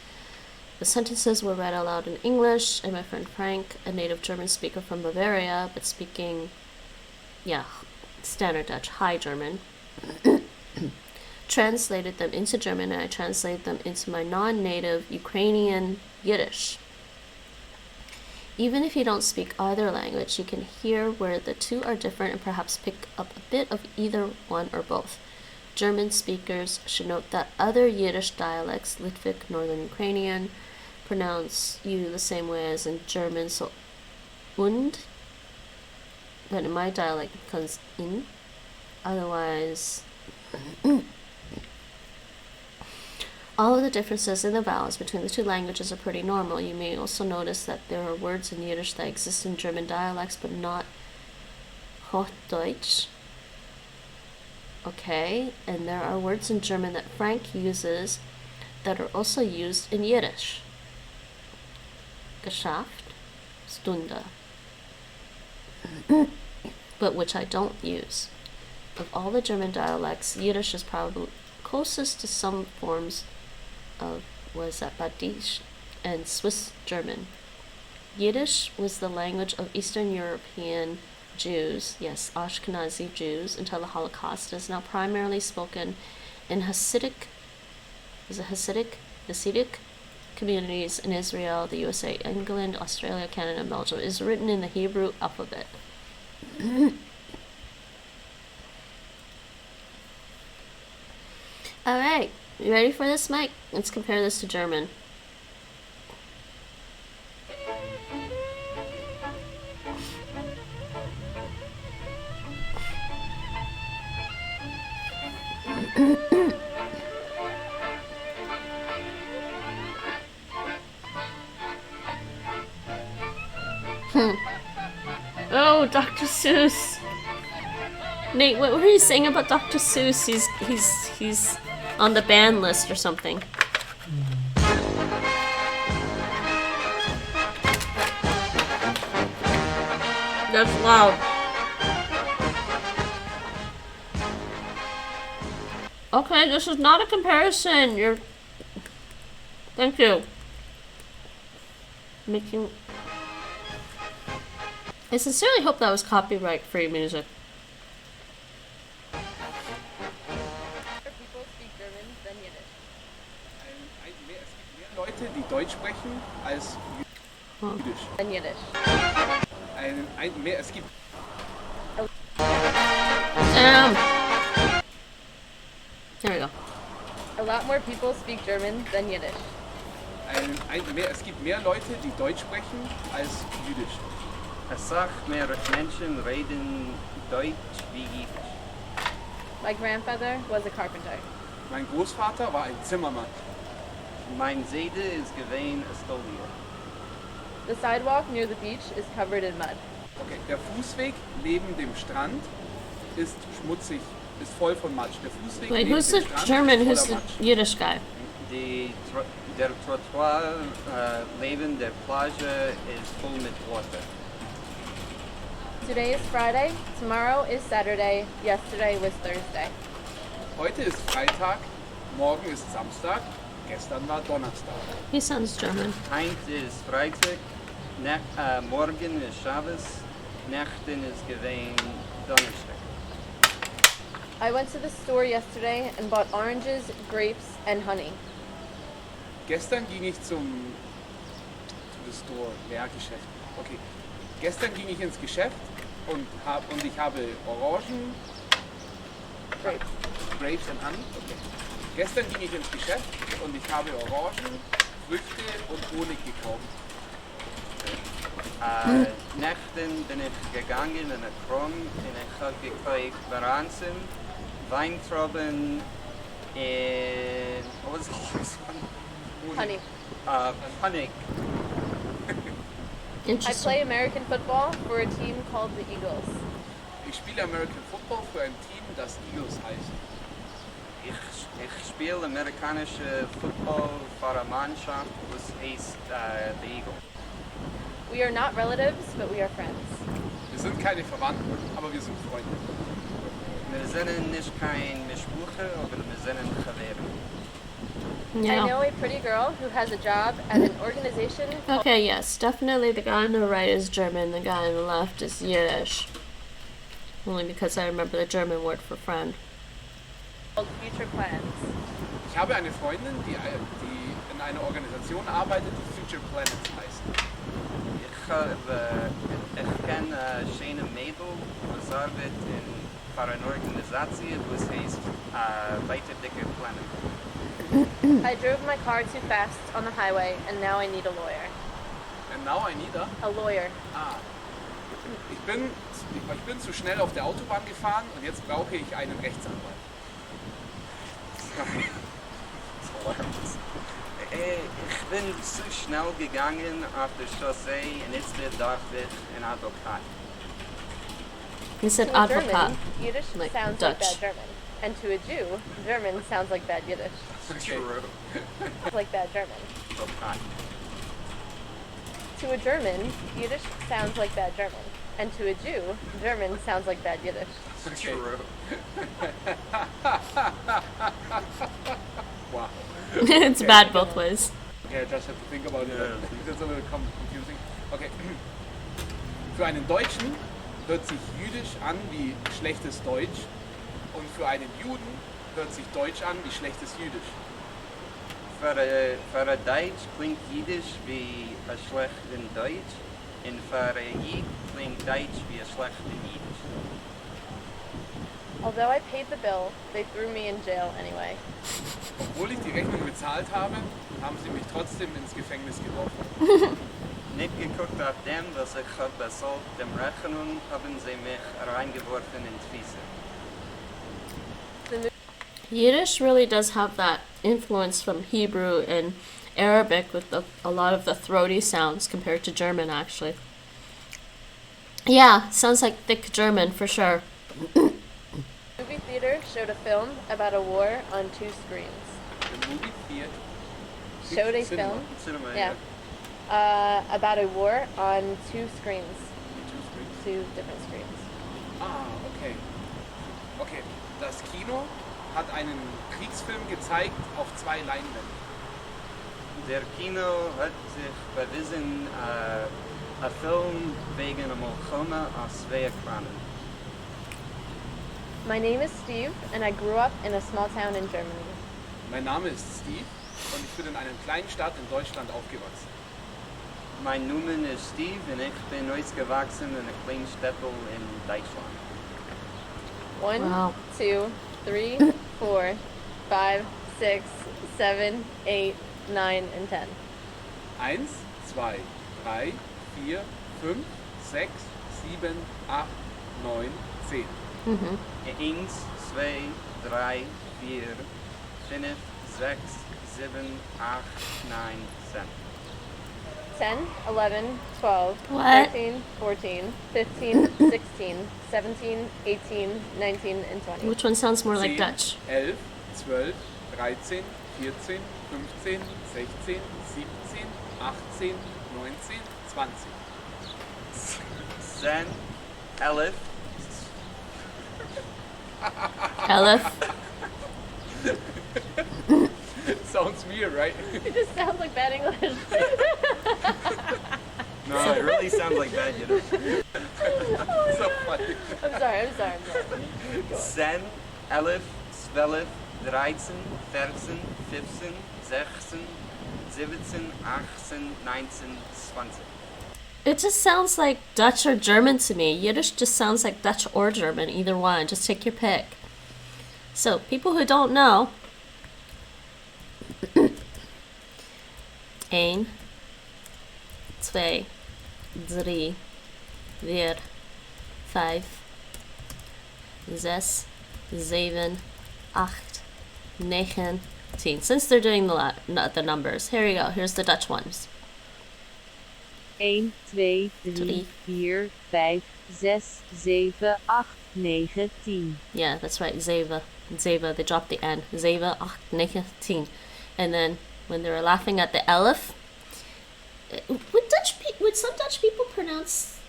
The sentences were read aloud in English, and my friend Frank, a native German speaker from Bavaria, but speaking, standard Dutch, High German, translated them into German, and I translated them into my non-native Ukrainian Yiddish. Even if you don't speak either language, you can hear where the two are different and perhaps pick up a bit of either one or both. German speakers should note that other Yiddish dialects, Litvic, Northern Ukrainian, pronounce you the same way as in German, so und, but in my dialect it becomes in. Otherwise, all of the differences in the vowels between the two languages are pretty normal. You may also notice that there are words in Yiddish that exist in German dialects but not Hochdeutsch. Okay, and there are words in German that Frank uses that are also used in Yiddish. Geschafft, Stunde. But which I don't use. Of all the German dialects, Yiddish is probably closest to some forms of Badisch and Swiss German. Yiddish was the language of Eastern European Jews, yes, Ashkenazi Jews, until the Holocaust. It is now primarily spoken in Hasidic communities in Israel, the USA, England, Australia, Canada, and Belgium. It is written in the Hebrew alphabet. Alright, you ready for this, Mike? Let's compare this to German. Oh, Dr. Seuss. Nate, what were you saying about Dr. Seuss? He's on the ban list or something. That's loud. Okay, this is not a comparison. Thank you. I sincerely hope that was copyright-free music. People speak German than Yiddish. Es gibt mehr Leute, die Deutsch sprechen, als Jiddisch. Than Yiddish. Es gibt There we go. A lot more people speak German than Yiddish. es gibt mehr Leute, die Deutsch sprechen, als Jiddisch. Asach mehr Menschen reden Deutsch wie Yiddish. My grandfather was a carpenter. Mein Großvater war ein Zimmermann. Mein Seide ist gewesen Estonia. The sidewalk near the beach is covered in mud. Okay, der Fußweg neben dem Strand ist schmutzig, ist voll von Matsch. Der Fußweg Wait, neben who's dem the Strand German? ist Who's voller the Matsch. Yiddish guy? Der Trottoir neben der Plage ist voll mit Wasser. Today is Friday, tomorrow is Saturday, yesterday was Thursday. Heute ist Freitag, morgen ist Samstag, gestern war Donnerstag. He sounds German. Heint ist Freitag, morgen ist Shabbos, Nächten ist gewesen Donnerstag. I went to the store yesterday and bought oranges, grapes, and honey. Gestern ging ich to the store, Lehrgeschäft. Okay. Gestern ging ich ins Geschäft und ich habe Orangen, Grapes and Honey. Okay. Gestern ging ich ins Geschäft und ich habe Orangen, Früchte und Honig gekauft. Nächten bin ich gegangen in eine Krom und ich habe gekauft Baranzen, Weintrauben and what was the last one? Honey. Honey. I Interesting. play American football for a team called the Eagles. Ich spiele American Football für ein Team, das Eagles heißt. Ich spiele amerikanische Football für eine Mannschaft, was heißt the Eagle. We are not relatives, but we are friends. Wir sind keine Verwandten, aber wir sind Freunde. Wir sind nicht kein Mischbuche, aber wir sind Chaveren. I Yeah. know a pretty girl who has a job at an organization Okay, yes, definitely the guy on the right is German, the guy on the left is Yiddish. Only because I remember the German word for friend. called Future Plans. Ich habe eine Freundin, die in einer Organisation arbeitet, die Future Planets heißt. Ich kenne eine schöne Mädel, was arbeitet für eine Organisation, was heißt Weiter Dicke Planet. I drove my car too fast on the highway and now I need a lawyer. And now I need A lawyer. Ich bin zu schnell auf der Autobahn gefahren und jetzt brauche ich einen Rechtsanwalt. Ich bin zu schnell gegangen auf der Chaussee und jetzt darf ich ein Advokat. He said To a advocat. German, Yiddish like sounds Dutch. like bad German. And to a Jew, German sounds like bad Yiddish. Okay. It's like bad German. Advokat. To a German, Yiddish sounds like bad German. And to a Jew, German sounds like bad Yiddish. Okay. True. Wow. It's bad both ways. Okay, I just have to think about it. Yeah. It's a little confusing. Okay. Für einen Deutschen hört sich Jüdisch an wie schlechtes Deutsch und für einen Juden hört sich Deutsch an wie schlechtes Jüdisch. Für ein Deutsch klingt Jiddisch wie ein schlechter Deutsch und für ein Jid klingt Deutsch wie ein schlechter Jiddisch. Although I paid the bill, they threw me in jail anyway. Obwohl ich die Rechnung bezahlt habe, haben sie mich trotzdem ins Gefängnis geworfen. Nicht geguckt auf dem, was ich habe bezahlt, dem Rechnung haben sie mich reingeworfen ins Fiese. Yiddish really does have that influence from Hebrew and Arabic with a lot of the throaty sounds compared to German, actually. Yeah, sounds like thick German for sure. Movie theater showed a film about a war on 2 screens. The movie theater. Showed a Cinema. film Cinema, Yeah. About a war on 2 screens. Two screens. 2 different screens. Okay. Okay, das Kino hat einen Kriegsfilm gezeigt auf 2 Leinwänden. Der Kino hat sich bewiesen, ein Film wegen einer Milchome auf 2 Ekranen. My name is Steve, and I grew up in a small town in Germany. Mein Name ist Steve und ich bin in einer kleinen Stadt in Deutschland aufgewachsen. Mein Name ist Steve und ich bin ausgewachsen in einer kleinen Stadt in Deutschland. 1, Wow. 2, 3, 4, 5, 6, 7, 8, 9, and 10. 1, 2, 3, 4, 5, 6, 7, 8, 9, 10. 1, 2, 3, 4, 5, 6, 7, 8, 9, 10. 10, 11, 12, What? 13, 14, 15, 16, 17, 18, 19, and 20. Which one sounds more like 10, Dutch? 11, 12, 13, 14, 15, 16, 17, 18, 19, 20. 10, 11, Aleph. Sounds weird, right? It just sounds like bad English. No, it really sounds like bad Yiddish. So funny. I'm sorry. 10, 11, 12, 13, 14, 15, 16, 17, 18, 19, 20. It just sounds like Dutch or German to me. Yiddish just sounds like Dutch or German, either one. Just take your pick. So, people who don't know, 1, 2, 3, 4, 5, 6, 7, 8, 9, 10. Since they're doing the numbers, here you go. Here's the Dutch ones. 1, 2, 3, 4, 5, 6, 7, 8, 9, 10. Yeah, that's right. Zeven. Zeven. They dropped the N. 7, 8, 9, 10. And then when they were laughing at the elf, would some Dutch people pronounce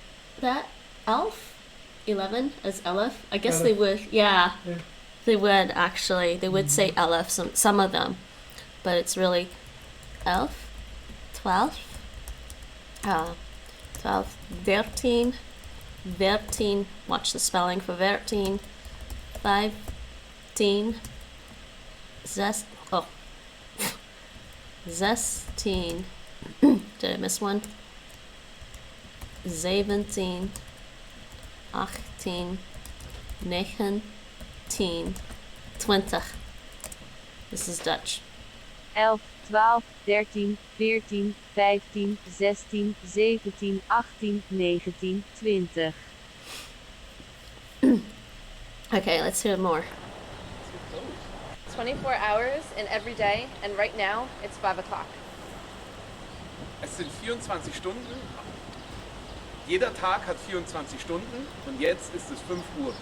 that elf 11 as elf? I guess Elf. they would. Yeah, Yeah. they would actually. They would say elf. Some of them, but it's really elf, 12, 12, 13, 13. Watch the spelling for 13. 15, 16. Did I miss one? 17, 18, 19, 20. This is Dutch. 11, 12, 13, 14, 15, 16, 17, 18, 19, 20. Okay, let's hear more. 24 hours in every day, and right now it's 5 o'clock. Es sind 24 Stunden. Jeder Tag hat 24 Stunden und jetzt ist es 5 Uhr.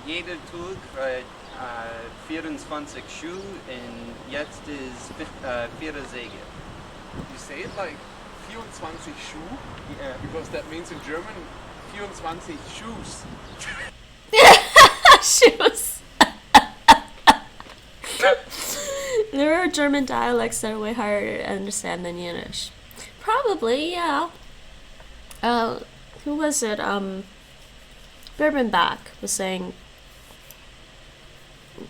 Jeder Tag hat 24 Schuhe und jetzt ist 4 Säge. You say it like 24 Schuh, Yeah. because that means in German 24 Shoes. Shoes. There are German dialects that are way harder to understand than Yiddish. Probably, yeah. Who was it? Berben Bach was saying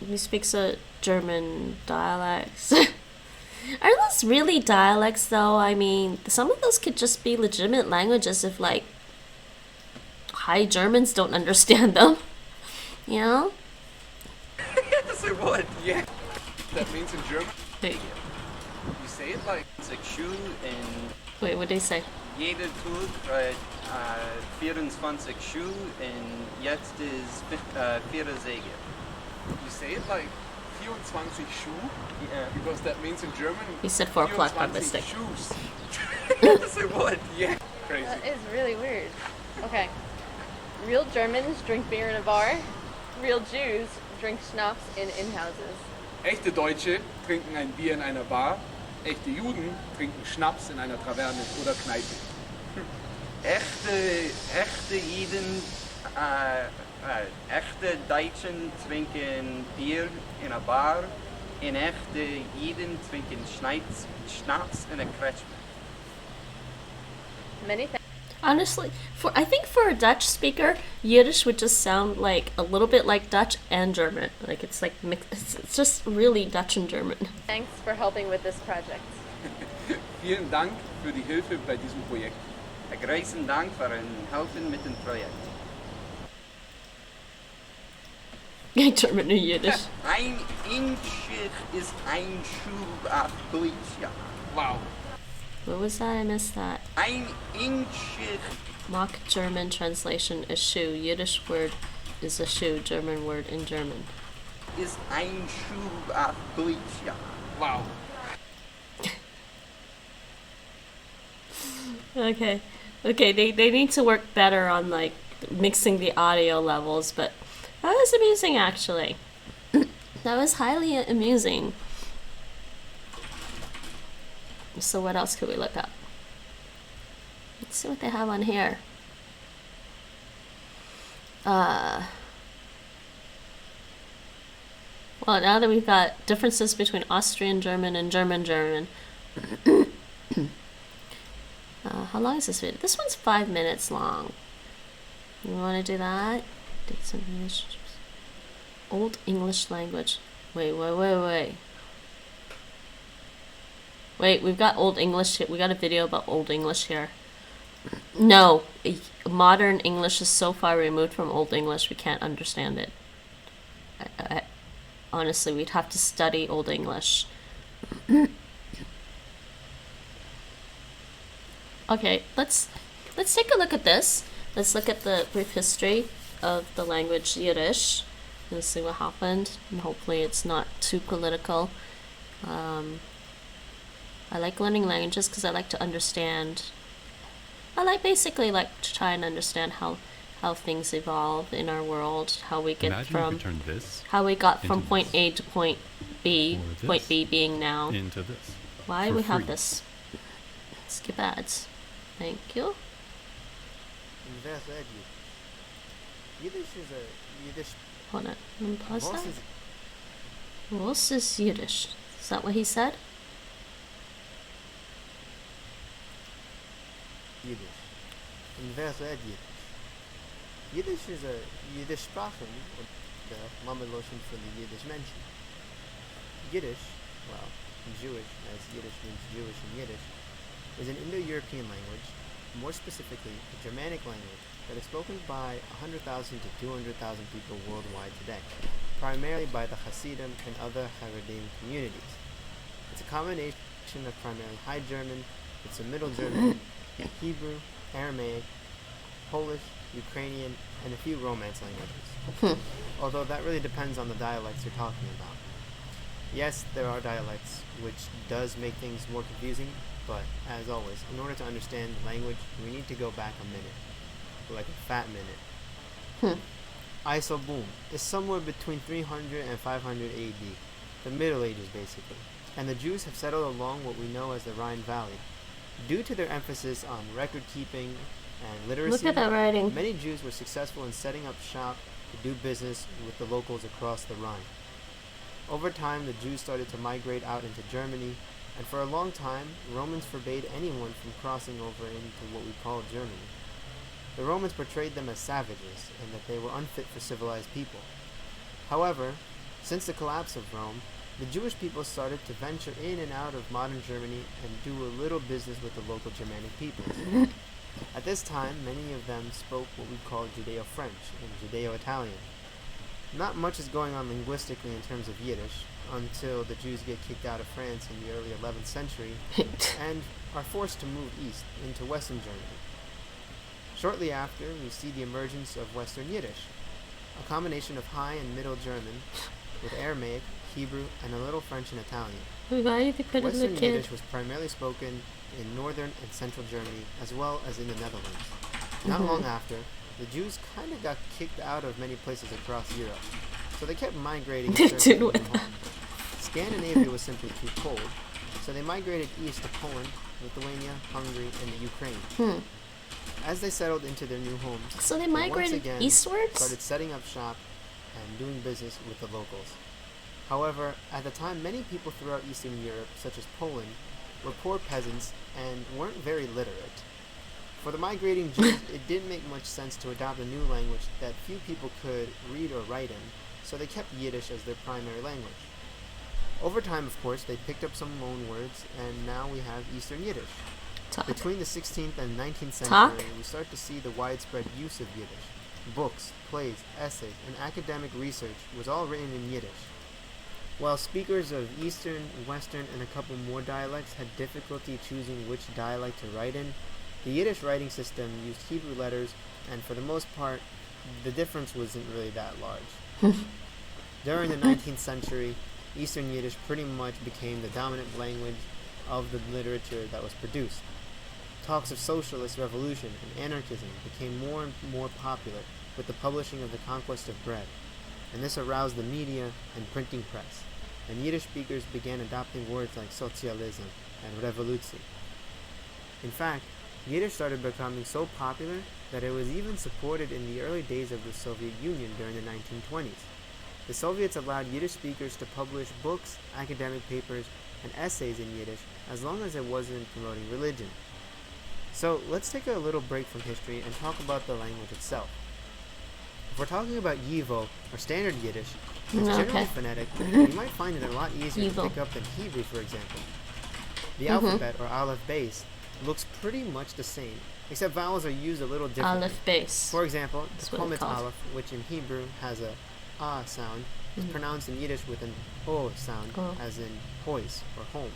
he speaks a German dialects. Are those really dialects though? I mean, some of those could just be legitimate languages if like High Germans don't understand them. You know? Yes, it would. Yeah. That means in German, Wait, you say it like 24 Schuhe und wait, what did he say? jeder Tag hat 24 Schuhe und jetzt ist 4 Säge. you say it like 24 Schuh, Yeah. because that means in German He said 4 o'clock by 24 mistake. Shoes. Yes, it would. Yeah. Crazy. That is really weird. Okay. Real Germans drink beer in a bar. Real Jews drink schnapps in houses. Echte Deutsche trinken ein Bier in einer Bar. Echte Juden trinken Schnaps in einer Taverne oder Kneipe. Echte Jiden, echte Deutschen trinken Bier in einer Bar und echte Jiden trinken Schnaps in einer Kretschme. Many thanks. Honestly, I think for a Dutch speaker, Yiddish would just sound like a little bit like Dutch and German. Like it's like it's just really Dutch and German. Thanks for helping with this project. Vielen Dank für die Hilfe bei diesem Projekt. Een großen Dank für ein Helfen mit dem Projekt. German and Yiddish. Ein Inch ist ein Schuh auf Deutsch, ja. Wow. What was that? I missed that. Ein Inch Mock German translation is shoe. Yiddish word is a shoe. German word in German. ist ein Schuh auf Deutsch, ja. Wow. Okay. Okay, they need to work better on like mixing the audio levels, but that was amusing actually. That was highly amusing. So what else could we look up? Let's see what they have on here. Well, now that we've got differences between Austrian German and German German. How long is this video? This one's 5 minutes long. You want to do that? Did some English. Old English language. Wait. Wait, we've got Old English here. We got a video about Old English here. No, modern English is so far removed from Old English we can't understand it. Honestly, we'd have to study Old English. Okay, let's take a look at this. Let's look at the brief history of the language Yiddish and see what happened. And hopefully, it's not too political. I like learning languages because I like to understand. Basically like to try and understand how things evolve in our world, how we get Imagine from you could turn this how we got from into point this. A to point B, Or point this B being now. into this. Why for we have free. this? Skip ads. Thank you. Endangered. Yiddish is a Yiddish. Hold on. Let me pause Was that. is Was is Yiddish? Is that what he said? Yiddish. Endangered Yiddish. Yiddish is a Yiddish Sprache, the Mammelotion für die Yiddish Menschen. Yiddish, well, in Jewish, as Yiddish means Jewish in Yiddish, is an Indo-European language, more specifically a Germanic language that is spoken by 100,000 to 200,000 people worldwide today, primarily by the Hasidim and other Haredim communities. It's a combination of primarily High German, with some Middle German, Hebrew, Aramaic, Polish, Ukrainian, and a few Romance languages. Although that really depends on the dialects you're talking about. Yes, there are dialects, which does make things more confusing, but as always, in order to understand the language, we need to go back a minute. Like a fat minute. Isoboom is somewhere between 300 and 500 AD, the Middle Ages basically, and the Jews have settled along what we know as the Rhine Valley. Due to their emphasis on record keeping and literacy, Look at that writing. many Jews were successful in setting up shop to do business with the locals across the Rhine. Over time, the Jews started to migrate out into Germany, and for a long time, Romans forbade anyone from crossing over into what we call Germany. The Romans portrayed them as savages, and that they were unfit for civilized people. However, since the collapse of Rome, the Jewish people started to venture in and out of modern Germany and do a little business with the local Germanic peoples. At this time, many of them spoke what we call Judeo-French and Judeo-Italian. Not much is going on linguistically in terms of Yiddish, until the Jews get kicked out of France in the early 11th century and are forced to move east into Western Germany. Shortly after, we see the emergence of Western Yiddish, a combination of High and Middle German with Aramaic, Hebrew, and a little French and Italian. Why did they put in the Western kid? Yiddish was primarily spoken in northern and central Germany, as well as in the Netherlands. Not long after, the Jews kind of got kicked out of many places across Europe, so they kept migrating in search of a new home. Scandinavia was simply too cold, so they migrated east to Poland, Lithuania, Hungary, and the Ukraine. As they settled into their new homes, So they once migrated again eastwards? started setting up shop and doing business with the locals. However, at the time, many people throughout Eastern Europe, such as Poland, were poor peasants and weren't very literate. For the migrating Jews, it didn't make much sense to adopt a new language that few people could read or write in, so they kept Yiddish as their primary language. Over time, of course, they picked up some loan words, and now we have Eastern Yiddish. Talk. Between the 16th and 19th century, Talk. we start to see the widespread use of Yiddish. Books, plays, essays, and academic research was all written in Yiddish. While speakers of Eastern, Western, and a couple more dialects had difficulty choosing which dialect to write in, the Yiddish writing system used Hebrew letters, and for the most part, the difference wasn't really that large. During the 19th century, Eastern Yiddish pretty much became the dominant language of the literature that was produced. Talks of socialist revolution and anarchism became more and more popular with the publishing of The Conquest of Bread, and this aroused the media and printing press, and Yiddish speakers began adopting words like socialism and revolution. In fact, Yiddish started becoming so popular that it was even supported in the early days of the Soviet Union during the 1920s. The Soviets allowed Yiddish speakers to publish books, academic papers, and essays in Yiddish as long as it wasn't promoting religion. So let's take a little break from history and talk about the language itself. If we're talking about Yivo, or standard Yiddish, it's generally phonetic, and you might find it a lot easier to pick up than Hebrew, for example. The alphabet, or aleph base, looks pretty much the same, except vowels are used a little differently. Aleph base. For example, the That's what it's Komet called. aleph, which in Hebrew has a sound, is pronounced in Yiddish with an o sound, Oh. as in hois, or home.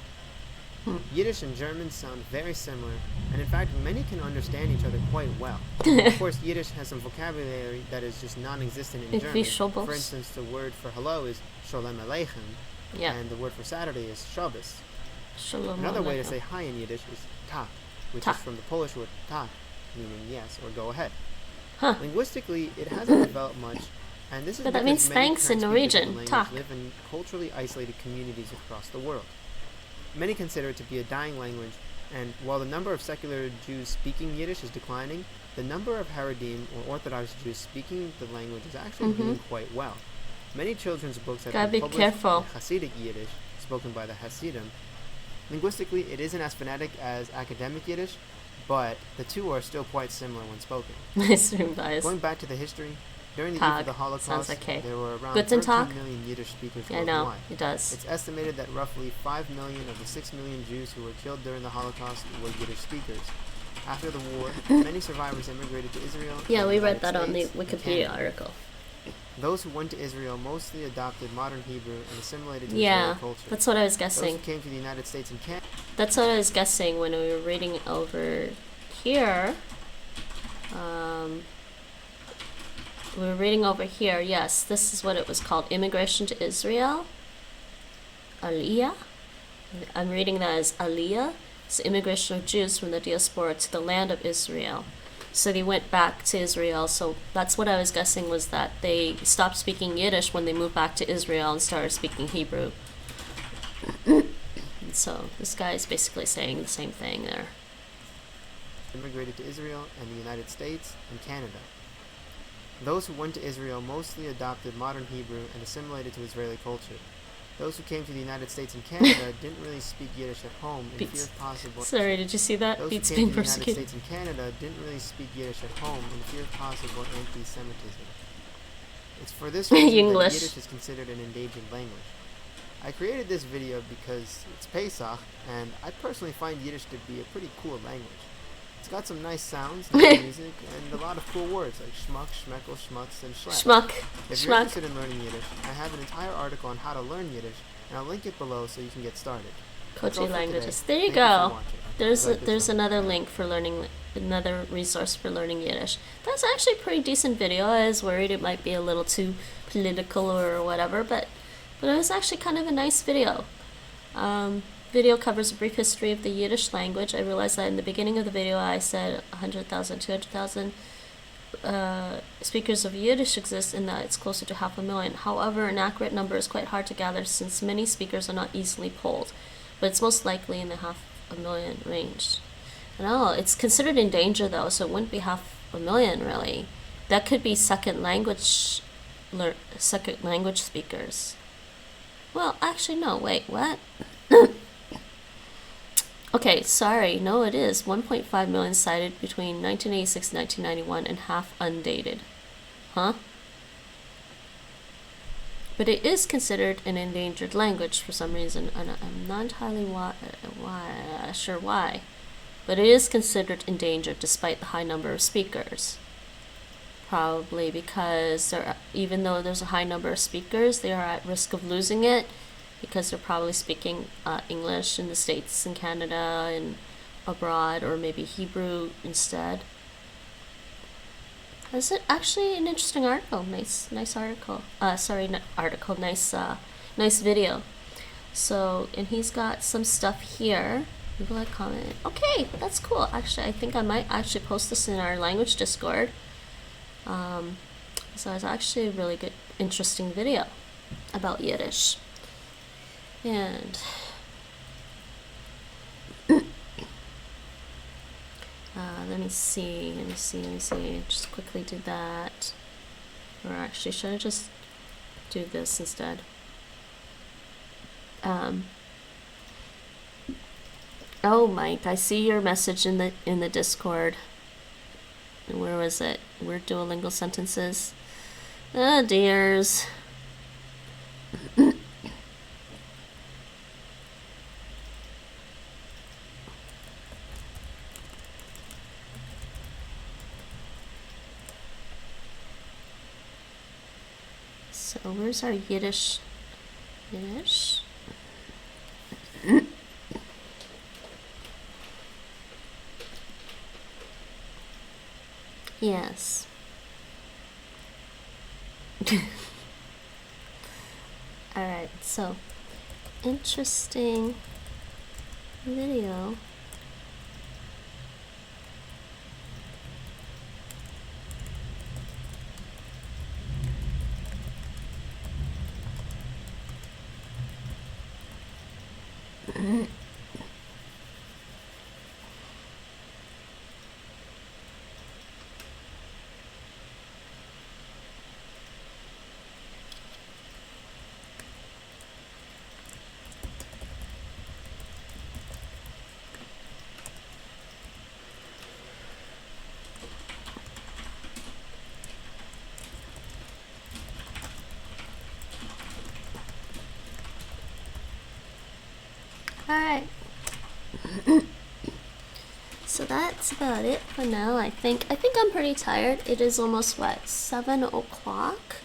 Yiddish and German sound very similar, and in fact, many can understand each other quite well. Of course, Yiddish has some vocabulary that is just non-existent in German. For instance, the word for hello is Sholem Aleichem, and the word for Saturday is Shabbos. Another way to say hi in Yiddish is tak, which is from the Polish word tak, meaning yes or go ahead. Linguistically, it hasn't developed much, and this is But that because means many thanks in current speakers of the Norwegian, language tak. live in culturally isolated communities across the world. Many consider it to be a dying language, and while the number of secular Jews speaking Yiddish is declining, the number of Haredim or Orthodox Jews speaking the language is actually doing quite well. Many children's books have been published in Hasidic Yiddish, spoken by the Hasidim. Linguistically, it isn't as phonetic as academic Yiddish, but the two are still quite similar when spoken. Going back to the history, during the eve of the Holocaust, there were around 13 million Yiddish speakers worldwide. I know, it does. It's estimated that roughly 5 million of the 6 million Jews who were killed during the Holocaust were Yiddish speakers. After the war, many survivors immigrated to Israel. Yeah, we read that on the Wikipedia article. Those who went to Israel mostly adopted modern Hebrew and assimilated to Israeli culture. That's what I was guessing. Those who came to the United States and Canada. That's what I was guessing when we were reading over here. We were reading over here. Yes, this is what it was called: immigration to Israel. Aliyah. I'm reading that as Aliyah. It's immigration of Jews from the diaspora to the land of Israel. So they went back to Israel. So that's what I was guessing, was that they stopped speaking Yiddish when they moved back to Israel and started speaking Hebrew. And so this guy is basically saying the same thing there. Immigrated to Israel and the United States and Canada. Those who went to Israel mostly adopted modern Hebrew and assimilated to Israeli culture. Those who came to the United States and Canada didn't really speak Yiddish at home in fear of possible... Sorry, did you see that? Those Beats who came being to the United persecuted. States and Canada didn't really speak Yiddish at home in fear of possible anti-Semitism. It's for this reason that Yiddish is considered an endangered language. I created this video because it's Pesach, and I personally find Yiddish to be a pretty cool language. It's got some nice sounds, nice music, and a lot of cool words like schmuck, schmeckel, schmutz, and schlep. Schmuck. If you're interested in learning Yiddish, I have an entire article on how to learn Yiddish, and I'll link it below so you can get started. Koji languages. There you go. There's another link for learning, another resource for learning Yiddish. That's actually a pretty decent video. I was worried it might be a little too political or whatever, but it was actually kind of a nice video. Video covers a brief history of the Yiddish language. I realized that in the beginning of the video I said 100,000, 200,000 speakers of Yiddish exist, and that it's closer to 500,000. However, an accurate number is quite hard to gather since many speakers are not easily polled, but it's most likely in the 500,000 range. No, it's considered endangered though, so it wouldn't be 500,000 really. That could be second language speakers. Well, actually no, wait, what? Okay, sorry, no it is. 1.5 million cited between 1986 and 1991 and half undated. Huh? But it is considered an endangered language for some reason, and I'm not entirely sure why. But it is considered endangered despite the high number of speakers. Probably because even though there's a high number of speakers, they are at risk of losing it, because they're probably speaking English in the States and Canada and abroad, or maybe Hebrew instead. That's actually an interesting article. Nice article. Nice video. So, and he's got some stuff here. People like comment. Okay, that's cool. Actually, I think I might actually post this in our language Discord. So it's actually a really good, interesting video about Yiddish. And let me see. Just quickly do that. Or actually, should I just do this instead? Oh, Mike, I see your message in the Discord. Where was it? Weird Duolingo sentences. Oh, dears. So where's our Yiddish? Yes. Alright, so interesting video. Alright. So that's about it for now. I think I'm pretty tired. It is almost what, 7 o'clock?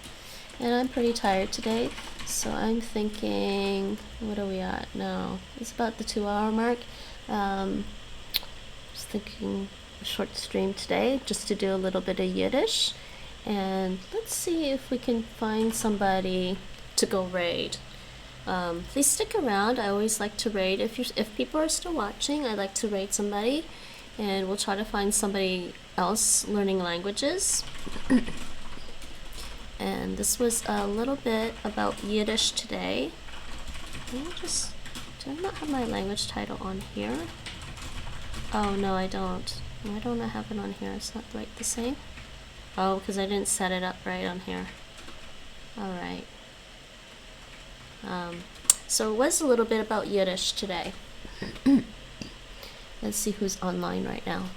And I'm pretty tired today. So I'm thinking, what are we at now? It's about the 2-hour mark. Just thinking a short stream today just to do a little bit of Yiddish. And let's see if we can find somebody to go raid. Please stick around. I always like to raid. If people are still watching, I like to raid somebody, and we'll try to find somebody else learning languages. And this was a little bit about Yiddish today. Do I not have my language title on here? Oh no, I don't. Why don't I have it on here? It's not right the same. Oh, because I didn't set it up right on here. Alright. So it was a little bit about Yiddish today. Let's see who's online right now.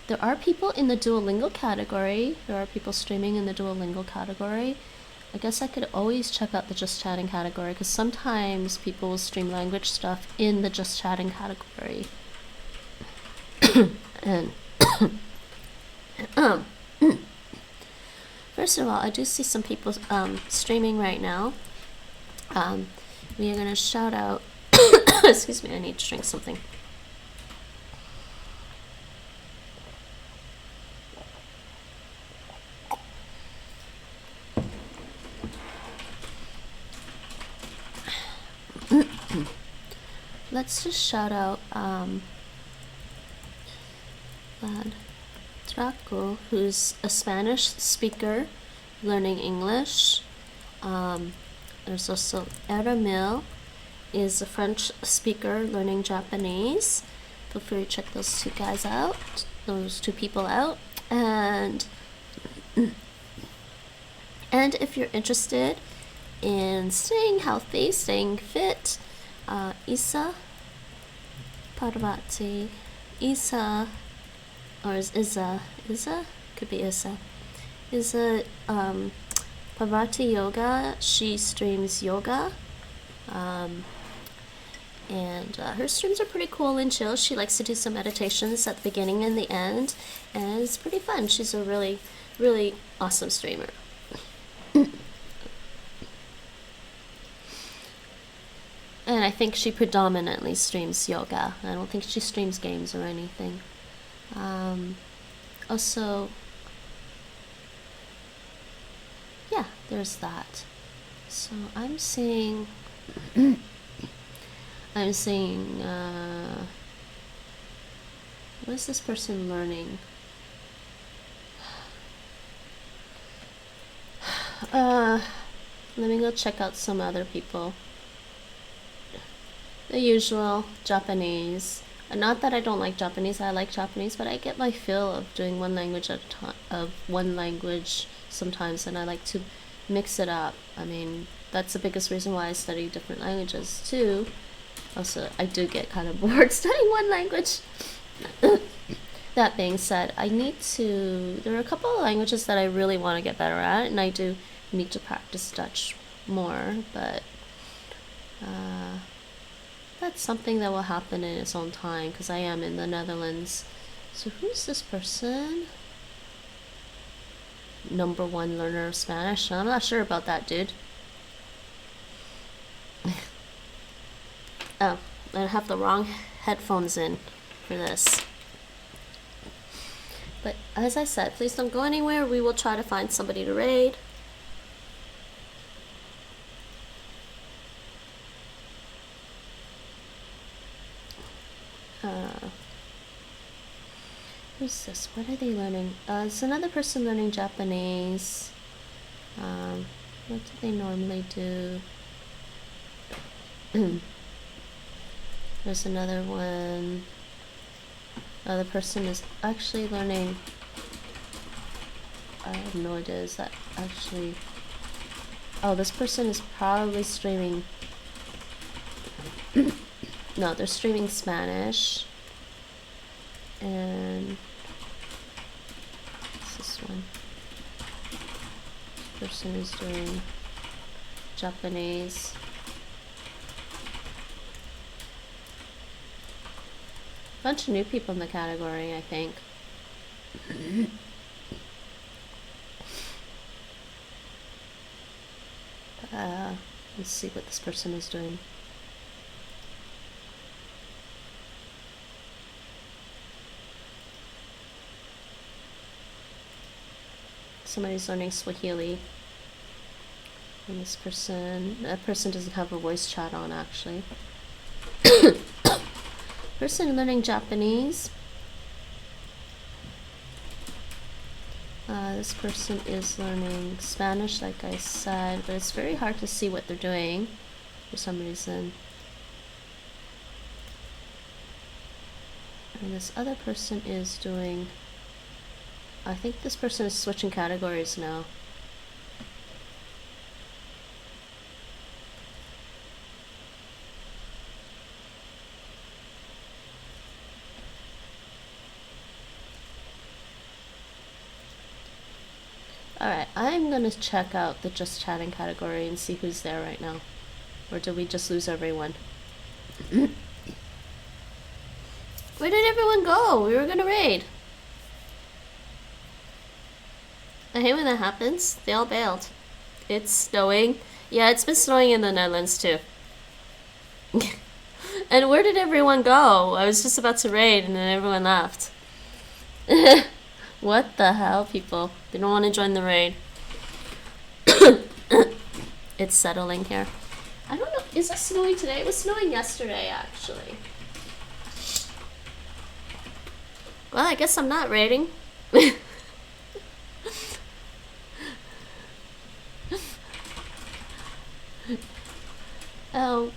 There are people in the Duolingo category. There are people streaming in the Duolingo category. I guess I could always check out the Just Chatting category, because sometimes people will stream language stuff in the Just Chatting category. And first of all, I do see some people streaming right now. We are going to shout out excuse me, I need to drink something. Let's just shout out Draco, who's a Spanish speaker learning English. There's also Eramil, is a French speaker learning Japanese. Feel free to check those two guys out, those two people out. And if you're interested in staying healthy, staying fit, Isa Parvati, Isa, or is Isa, could be Isa, Parvati Yoga. She streams yoga, and her streams are pretty cool and chill. She likes to do some meditations at the beginning and the end, and it's pretty fun. She's a really, really awesome streamer. And I think she predominantly streams yoga. I don't think she streams games or anything. Also, yeah, there's that. So I'm seeing what is this person learning? Let me go check out some other people. The usual Japanese. Not that I don't like Japanese, I like Japanese, but I get my fill of doing one language at a time, sometimes, and I like to mix it up. I mean, that's the biggest reason why I study different languages too. Also, I do get kind of bored studying one language. That being said, there are a couple of languages that I really want to get better at, and I do need to practice Dutch more, but that's something that will happen in its own time, because I am in the Netherlands. So who's this person? #1 learner of Spanish? I'm not sure about that, dude. Oh, I have the wrong headphones in for this. But as I said, please don't go anywhere. We will try to find somebody to raid. Who's this? What are they learning? It's another person learning Japanese. What do they normally do? There's another one. The person is actually learning. I have no idea. Is that actually? Oh, this person is probably streaming. No, they're streaming Spanish. And what's this one? This person is doing Japanese. Bunch of new people in the category, I think. Let's see what this person is doing. Somebody's learning Swahili. And this person, that person doesn't have a voice chat on actually. Person learning Japanese. This person is learning Spanish, like I said, but it's very hard to see what they're doing for some reason. And this other person is doing, I think this person is switching categories now. Alright, I'm gonna check out the just chatting category and see who's there right now. Or did we just lose everyone? Where did everyone go? We were gonna raid. I hate when that happens. They all bailed. It's snowing. Yeah, it's been snowing in the Netherlands too. And where did everyone go? I was just about to raid and then everyone left. What the hell, people? They don't want to join the raid. It's settling here. I don't know. Is it snowing today? It was snowing yesterday, actually. Well, I guess I'm not raiding. Oh,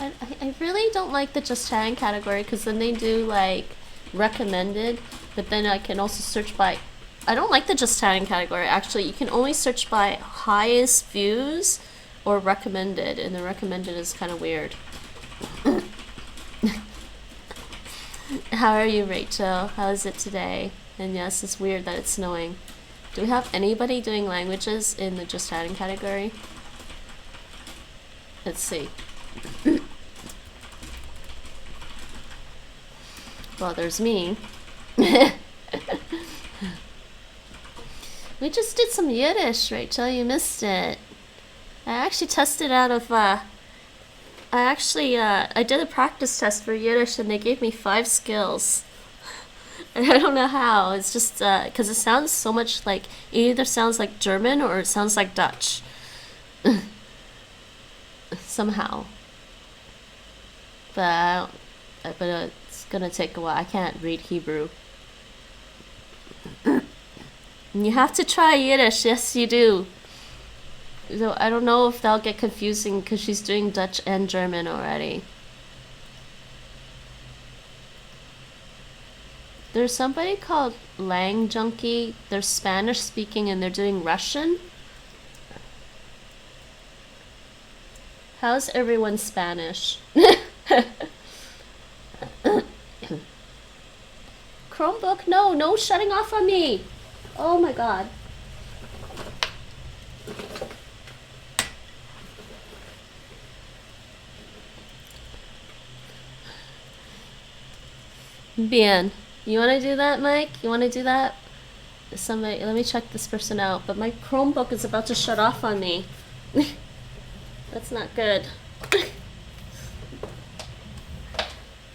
I really don't like the just chatting category because then they do like recommended, but then I can also search by. I don't like the just chatting category. Actually, you can only search by highest views or recommended, and the recommended is kind of weird. How are you, Rachel? How is it today? And yes, it's weird that it's snowing. Do we have anybody doing languages in the just chatting category? Let's see. Well, there's me. We just did some Yiddish, Rachel. You missed it. I actually tested out of, I did a practice test for Yiddish and they gave me 5 skills. I don't know how. It's just, because it sounds so much like, it either sounds like German or it sounds like Dutch. Somehow. But it's gonna take a while. I can't read Hebrew. You have to try Yiddish. Yes, you do. So I don't know if that'll get confusing because she's doing Dutch and German already. There's somebody called Lang Junkie. They're Spanish speaking and they're doing Russian. How's everyone Spanish? Chromebook? No shutting off on me. Oh my god. Bien. You want to do that, Mike? You want to do that? Somebody, let me check this person out. But my Chromebook is about to shut off on me. That's not good.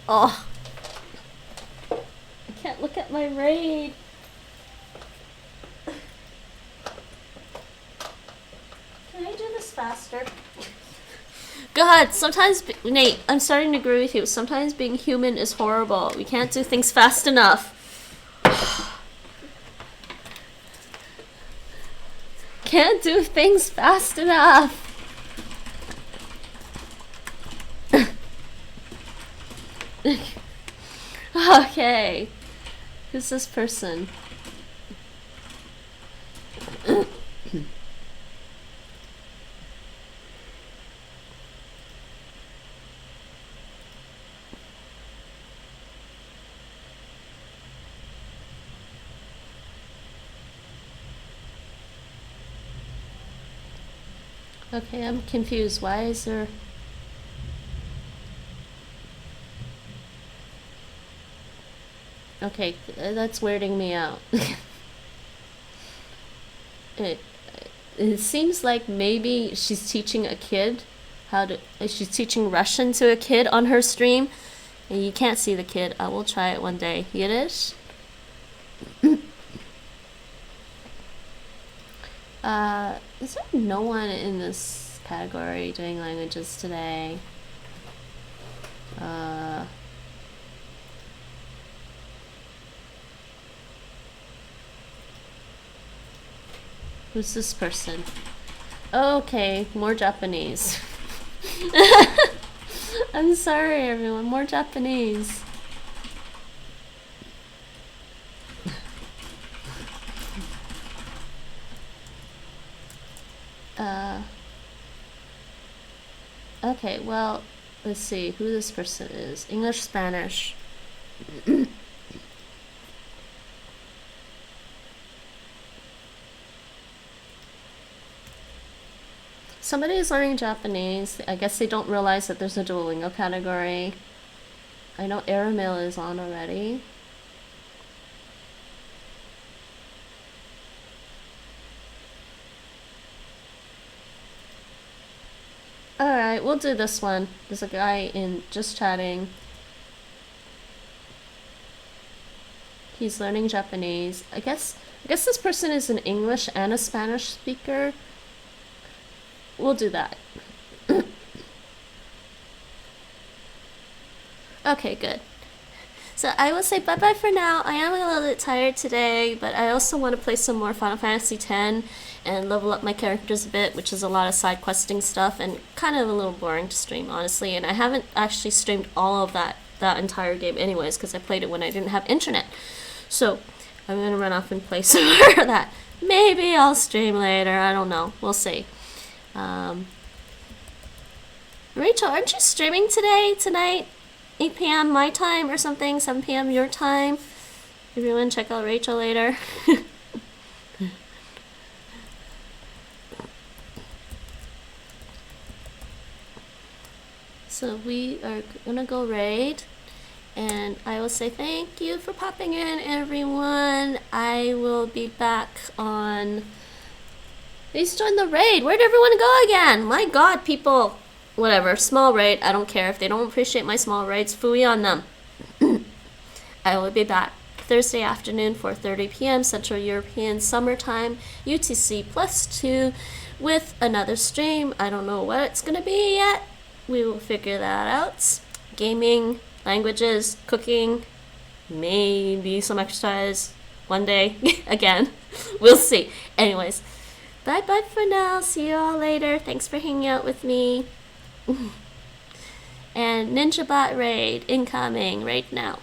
Oh. I can't look at my raid. faster. God, sometimes, Nate, I'm starting to agree with you. Sometimes being human is horrible. We can't do things fast enough. Can't do things fast enough. Okay. Who's this person? Okay, I'm confused. Why is there... Okay, that's weirding me out. It seems like maybe she's teaching a kid how to... She's teaching Russian to a kid on her stream. And you can't see the kid. I will try it one day. Yiddish? Is there no one in this category doing languages today? Who's this person? Okay, more Japanese. I'm sorry, everyone. More Japanese. Okay, well, let's see who this person is. English, Spanish. Somebody is learning Japanese. I guess they don't realize that there's a Duolingo category. I know Airmail is on already. Alright, we'll do this one. There's a guy in just chatting. He's learning Japanese. I guess this person is an English and a Spanish speaker. We'll do that. Okay, good. So I will say bye-bye for now. I am a little bit tired today, but I also want to play some more Final Fantasy X and level up my characters a bit, which is a lot of side questing stuff and kind of a little boring to stream, honestly. And I haven't actually streamed all of that entire game anyways, because I played it when I didn't have internet. So I'm going to run off and play some more of that. Maybe I'll stream later. I don't know. We'll see. Rachel, aren't you streaming tonight? 8 p.m. my time or something, 7 p.m. your time. Everyone check out Rachel later. So we are gonna go raid, and I will say thank you for popping in, everyone. I will be back on... Please join the raid. Where'd everyone go again? My god, people. Whatever, small raid, I don't care. If they don't appreciate my small raids, phooey on them. I will be back Thursday afternoon, 4:30 p.m. Central European Summertime, UTC +2, with another stream. I don't know what it's gonna be yet. We will figure that out. Gaming, languages, cooking, maybe some exercise one day. Again, we'll see. Anyways, bye-bye for now. See you all later. Thanks for hanging out with me. And NinjaBot raid incoming right now.